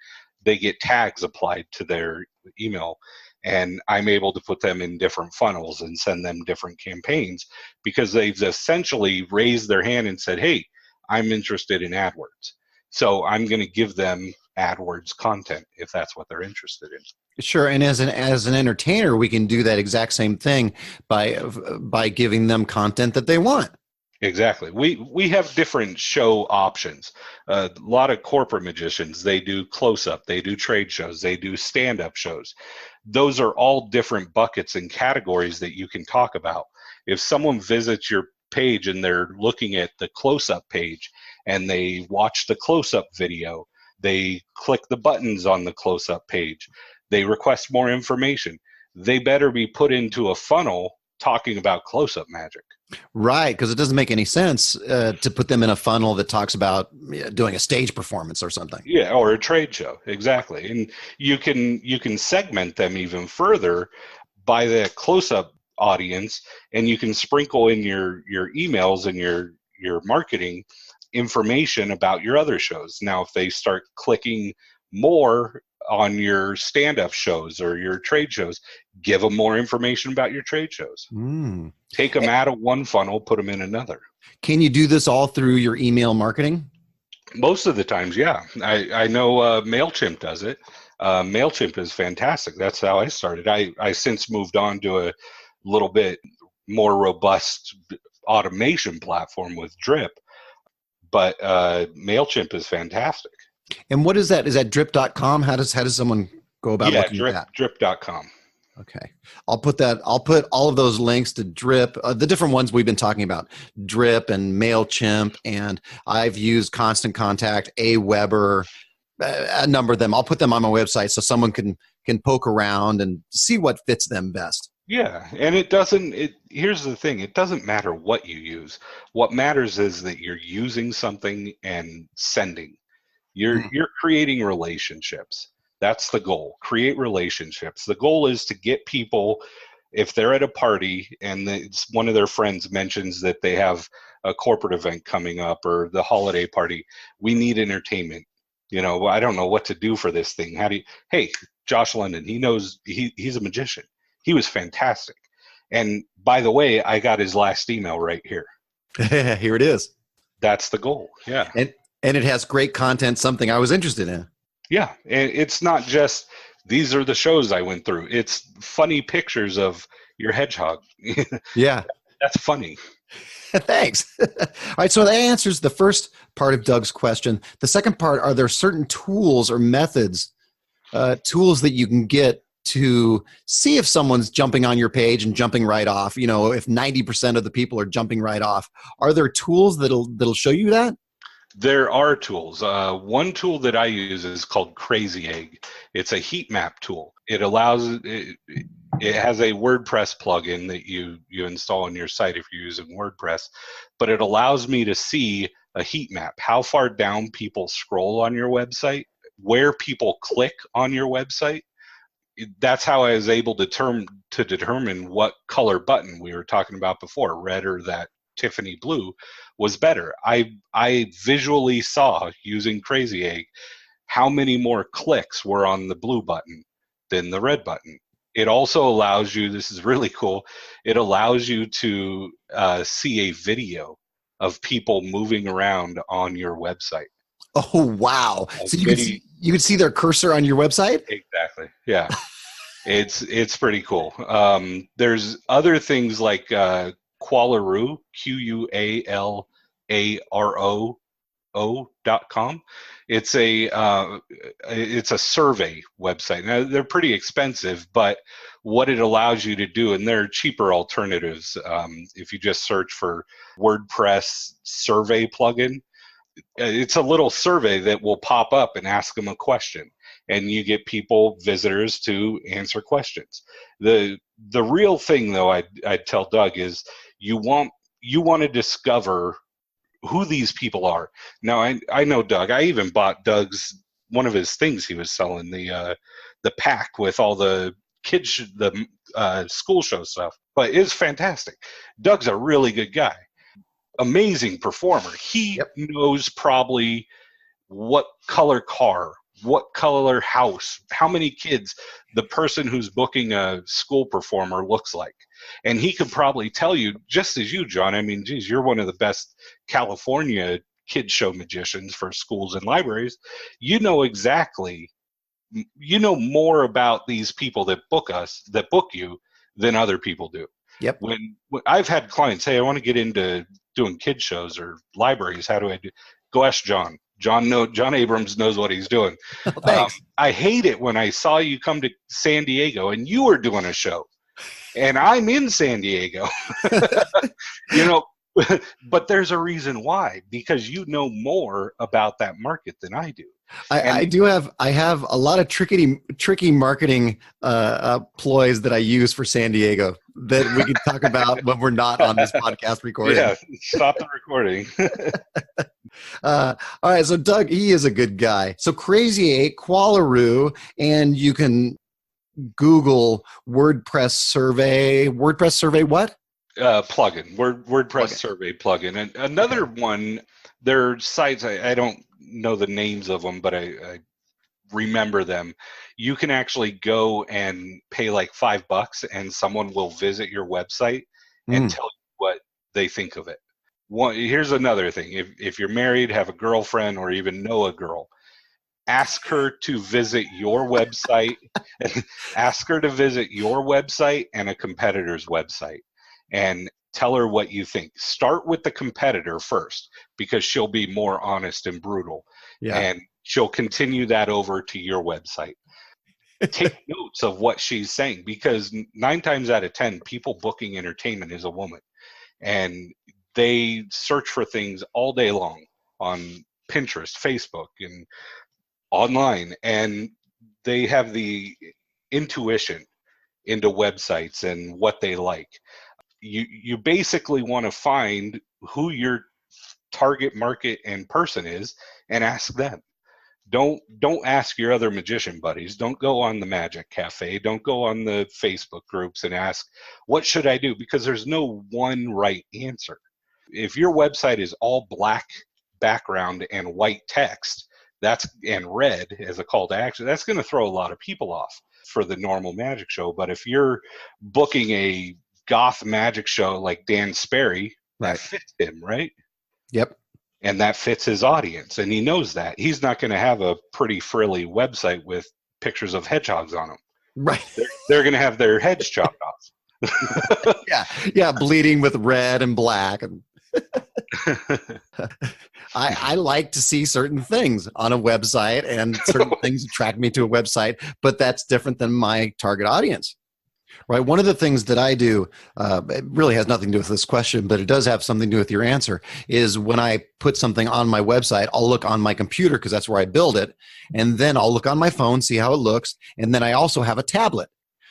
they get tags applied to their email. And I'm able to put them in different funnels and send them different campaigns because they've essentially raised their hand and said, hey, I'm interested in AdWords. So I'm going to give them AdWords content if that's what they're interested in. Sure, and as an entertainer, we can do that exact same thing by giving them content that they want. Exactly. We have different show options. A lot of corporate magicians, they do close-up, they do trade shows, they do stand-up shows. Those are all different buckets and categories that you can talk about. If someone visits your page and they're looking at the close-up page and they watch the close-up video, they click the buttons on the close-up page, they request more information, they better be put into a funnel talking about close-up magic. Right, because it doesn't make any sense to put them in a funnel that talks about doing a stage performance or something. Yeah, or a trade show, exactly. And you can segment them even further by the close-up audience, and you can sprinkle in your emails and your marketing information about your other shows. Now, if they start clicking more on your stand-up shows or your trade shows, give them more information about your trade shows. Take them out of one funnel, put them in another. Can you do this all through your email marketing? Most of the times, yeah. I know Mailchimp does it. Mailchimp is fantastic. That's how I started. I since moved on to a little bit more robust automation platform with Drip, but Mailchimp is fantastic. And what is that? Is that drip.com? How does someone go about looking at that? Drip.com. Okay. I'll put all of those links to Drip, the different ones we've been talking about, Drip and Mailchimp, and I've used Constant Contact, Aweber, a number of them. I'll put them on my website so someone can poke around and see what fits them best. Yeah, and here's the thing, it doesn't matter what you use. What matters is that you're using something and sending. You're creating relationships. That's the goal. Create relationships. The goal is to get people, if they're at a party and one of their friends mentions that they have a corporate event coming up or the holiday party, we need entertainment. I don't know what to do for this thing. Hey, Josh London, he knows he's a magician. He was fantastic. And by the way, I got his last email right here. Here it is. That's the goal. Yeah. And it has great content, something I was interested in. Yeah. And it's not just, these are the shows I went through. It's funny pictures of your hedgehog. Yeah. That's funny. Thanks. All right. So that answers the first part of Doug's question. The second part, are there certain tools or methods, tools that you can get to see if someone's jumping on your page and jumping right off? If 90% of the people are jumping right off, are there tools that'll show you that? There are tools. One tool that I use is called Crazy Egg. It's a heat map tool. It has a WordPress plugin that you install on your site if you're using WordPress, but it allows me to see a heat map, how far down people scroll on your website, where people click on your website. That's how I was able to determine what color button we were talking about before, red or that Tiffany blue, was better. I visually saw, using Crazy Egg, how many more clicks were on the blue button than the red button. It also allows you, this is really cool, it allows you to see a video of people moving around on your website. Oh, wow. A So video, you could see their cursor on your website? exactly. Yeah. It's pretty cool. There's other things like Qualaroo, QUALAROO.com. It's a survey website. Now they're pretty expensive, but what it allows you to do, and there are cheaper alternatives. If you just search for WordPress survey plugin, it's a little survey that will pop up and ask them a question, and you get visitors to answer questions. The real thing, though, I'd tell Doug, is you want to discover who these people are. Now, I know Doug. I even bought Doug's one of his things he was selling, the pack with all the kids, school show stuff. But it's fantastic. Doug's a really good guy. Amazing performer. He knows probably what color car, what color house, how many kids the person who's booking a school performer looks like. And he could probably tell you, just as you, John, I mean, geez, you're one of the best California kid show magicians for schools and libraries. You know more about these people that book you than other people do. Yep. When I've had clients say, I want to get into doing kid shows or libraries, how do I do? Go ask John. John Abrams knows what he's doing. Oh, thanks. I hate it when I saw you come to San Diego and you were doing a show, and I'm in San Diego. But there's a reason why, because you know more about that market than I do. I have a lot of tricky marketing ploys that I use for San Diego that we can talk about when we're not on this podcast recording. Yeah, stop the recording. All right, so Doug, he is a good guy. So Crazy 8, Qualaroo, and you can Google WordPress survey. WordPress survey what? Plugin. WordPress survey plugin. And another one, there are sites, I don't know the names of them, but I remember them. You can actually go and pay like $5 and someone will visit your website and tell you what they think of it. Here's another thing. If you're married, have a girlfriend, or even know a girl, ask her to visit your website. Ask her to visit your website and a competitor's website and tell her what you think. Start with the competitor first, because she'll be more honest and brutal. Yeah. And she'll continue that over to your website. Take notes of what she's saying, because 9 times out of 10, people booking entertainment is a woman. And they search for things all day long on Pinterest, Facebook, and online. And they have the intuition into websites and what they like. You basically want to find who your target market and person is and ask them. Don't ask your other magician buddies. Don't go on the Magic Cafe. Don't go on the Facebook groups and ask, what should I do? Because there's no one right answer. If your website is all black background and white text, and red as a call to action, that's going to throw a lot of people off for the normal magic show. But if you're booking a goth magic show like Dan Sperry, that fits him, right? Yep. And that fits his audience, and he knows that. He's not going to have a pretty frilly website with pictures of hedgehogs on them. Right. They're going to have their heads chopped off. Yeah, bleeding with red and black. And I like to see certain things on a website, and certain things attract me to a website, but that's different than my target audience. Right. One of the things that I do, it really has nothing to do with this question, but it does have something to do with your answer, is when I put something on my website, I'll look on my computer because that's where I build it. And then I'll look on my phone, see how it looks. And then I also have a tablet.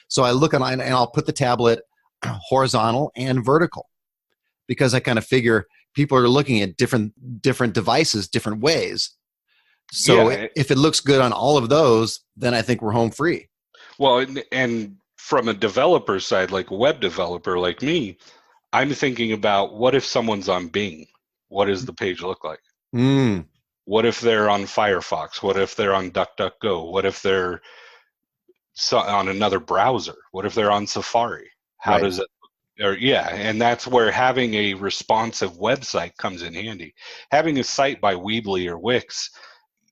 So I look on, and I'll put the tablet horizontal and vertical, because I kind of figure people are looking at different devices, different ways. So if it looks good on all of those, then I think we're home free. Well, and from a developer side, like a web developer like me, I'm thinking about, what if someone's on Bing? What does the page look like? What if they're on Firefox? What if they're on DuckDuckGo? What if they're on another browser? What if they're on Safari? How Right. does it? Or yeah, and that's where having a responsive website comes in handy. Having a site by Weebly or Wix,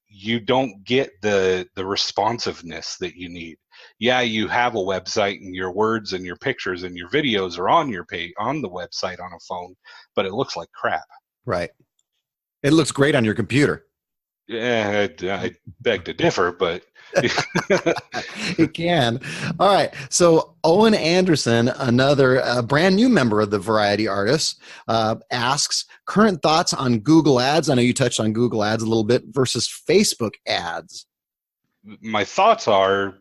you don't get the responsiveness that you need. Yeah, you have a website and your words and your pictures and your videos are on your page on the website on a phone, but it looks like crap. Right. It looks great on your computer. Yeah, I beg to differ, but It can. All right. So Owen Anderson, another brand new member of the Variety Artists, asks current thoughts on Google Ads. I know you touched on Google Ads a little bit versus Facebook ads. my thoughts are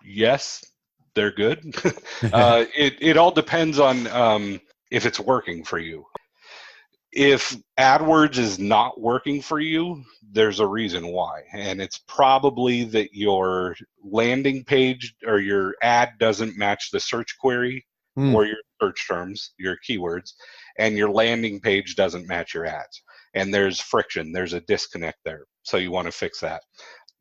yes, they're good. It all depends on if it's working for you. If AdWords is not working for you, there's a reason why. And it's probably that your landing page or your ad doesn't match the search query or your search terms, your keywords, and your landing page doesn't match your ads. And there's friction, there's a disconnect there. So you want to fix that.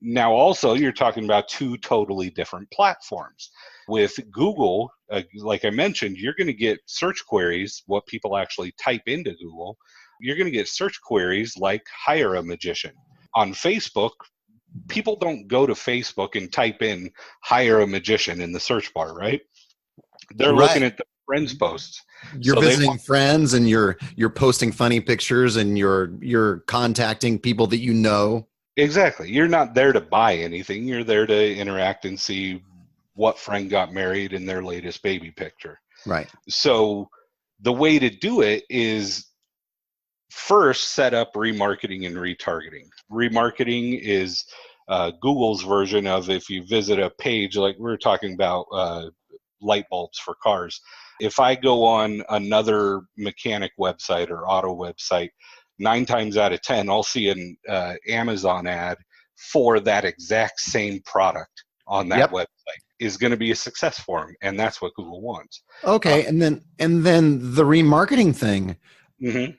Now, also, you're talking about two totally different platforms. With Google, like I mentioned, you're going to get search queries, what people actually type into Google. You're going to get search queries like hire a magician. On Facebook, people don't go to Facebook and type in hire a magician in the search bar, right? They're looking at the friends posts. You're visiting friends and you're posting funny pictures and you're contacting people that you know. Exactly. You're not there to buy anything. You're there to interact and see what friend got married in their latest baby picture. Right. So the way to do it is first set up remarketing and retargeting. Remarketing is Google's version of if you visit a page, like we were talking about light bulbs for cars. If I go on another mechanic website or auto website, 9 times out of 10, I'll see an Amazon ad for that exact same product on that website is going to be a success for them, and that's what Google wants. Okay, and then the remarketing thing. Mm-hmm.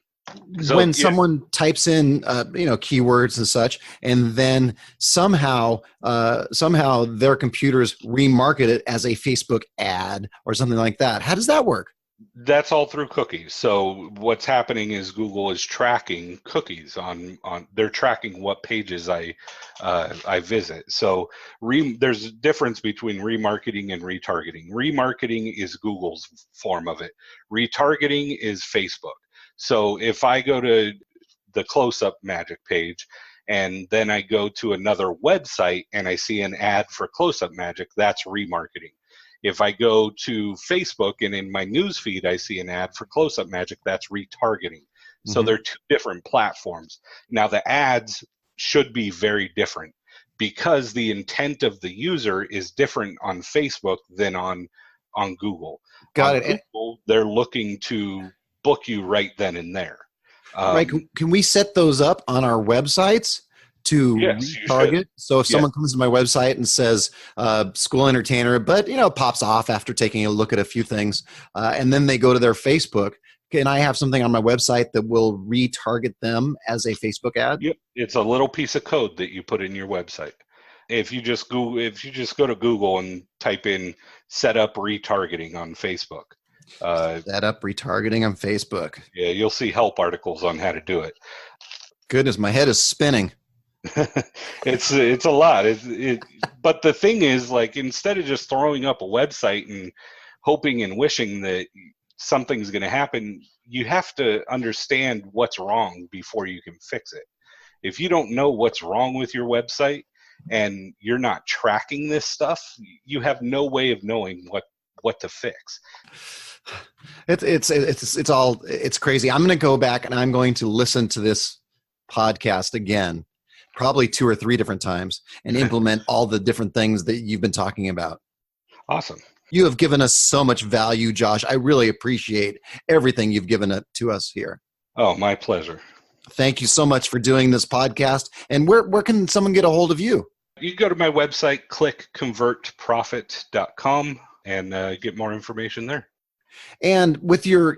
So, when someone types in keywords and such, and then somehow their computers remarket it as a Facebook ad or something like that. How does that work? That's all through cookies. So what's happening is Google is tracking cookies on they're tracking what pages I visit. So there's a difference between remarketing and retargeting. Remarketing is Google's form of it. Retargeting is Facebook. So if I go to the close-up magic page and then I go to another website and I see an ad for close-up magic, that's remarketing. If I go to Facebook and in my news feed I see an ad for close-up magic, that's retargeting. So Mm-hmm. they're two different platforms. Now the ads should be very different because the intent of the user is different on Facebook than on Google. Got on it. Google, they're looking to book you right then and there. Right. Can we set those up on our websites to retarget? So if someone comes to my website and says school entertainer, but pops off after taking a look at a few things, and then they go to their Facebook, can I have something on my website that will retarget them as a Facebook ad? Yep. It's a little piece of code that you put in your website. If you just go to Google and type in set up retargeting on Facebook. Set up retargeting on Facebook. Yeah, you'll see help articles on how to do it. Goodness, my head is spinning. It's a lot. But the thing is, like, instead of just throwing up a website and hoping and wishing that something's going to happen, you have to understand what's wrong before you can fix it. If you don't know what's wrong with your website and you're not tracking this stuff, you have no way of knowing what to fix. It's crazy. I'm going to go back and I'm going to listen to this podcast again, probably 2 or 3 different times, and implement all the different things that you've been talking about. Awesome. You have given us so much value, Josh. I really appreciate everything you've given it to us here. Oh, my pleasure. Thank you so much for doing this podcast. And where can someone get a hold of you? You can go to my website, click convertprofit.com, and get more information there. And with your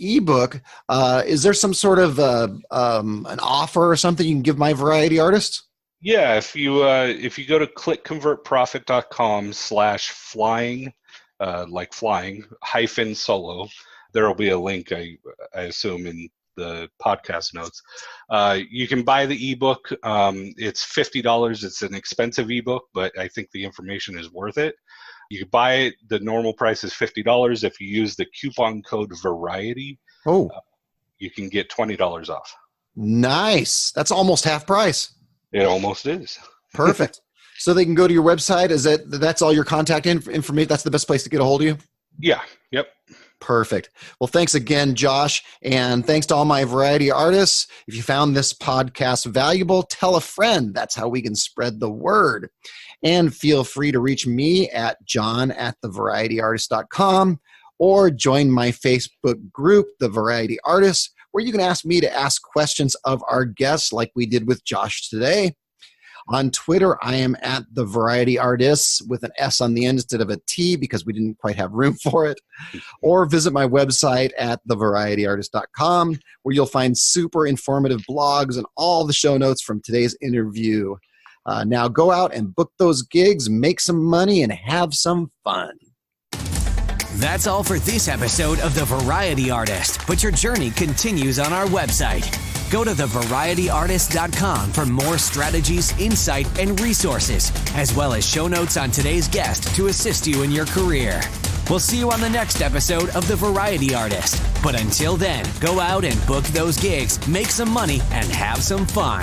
ebook, is there some sort of an offer or something you can give my variety artists? Yeah, if you go to clickconvertprofit.com/flying, like flying hyphen solo, there will be a link, I assume, in the podcast notes. You can buy the ebook. It's $50. It's an expensive ebook, but I think the information is worth it. You can buy it. The normal price is $50. If you use the coupon code Variety, you can get $20 off. Nice. That's almost half price. It almost is. Perfect. So they can go to your website. That's all your contact information? That's the best place to get a hold of you? Yeah. Yep. Perfect. Well, thanks again, Josh. And thanks to all my variety artists. If you found this podcast valuable, tell a friend. That's how we can spread the word. And feel free to reach me at john@thevarietyartist.com or join my Facebook group, The Variety Artists, where you can ask me to ask questions of our guests like we did with Josh today. On Twitter, I am at The Variety Artists with an S on the end instead of a T because we didn't quite have room for it. Or visit my website at thevarietyartist.com where you'll find super informative blogs and all the show notes from today's interview. Now go out and book those gigs, make some money, and have some fun. That's all for this episode of The Variety Artist, but your journey continues on our website. Go to thevarietyartist.com for more strategies, insight, and resources, as well as show notes on today's guest to assist you in your career. We'll see you on the next episode of The Variety Artist. But until then, go out and book those gigs, make some money, and have some fun.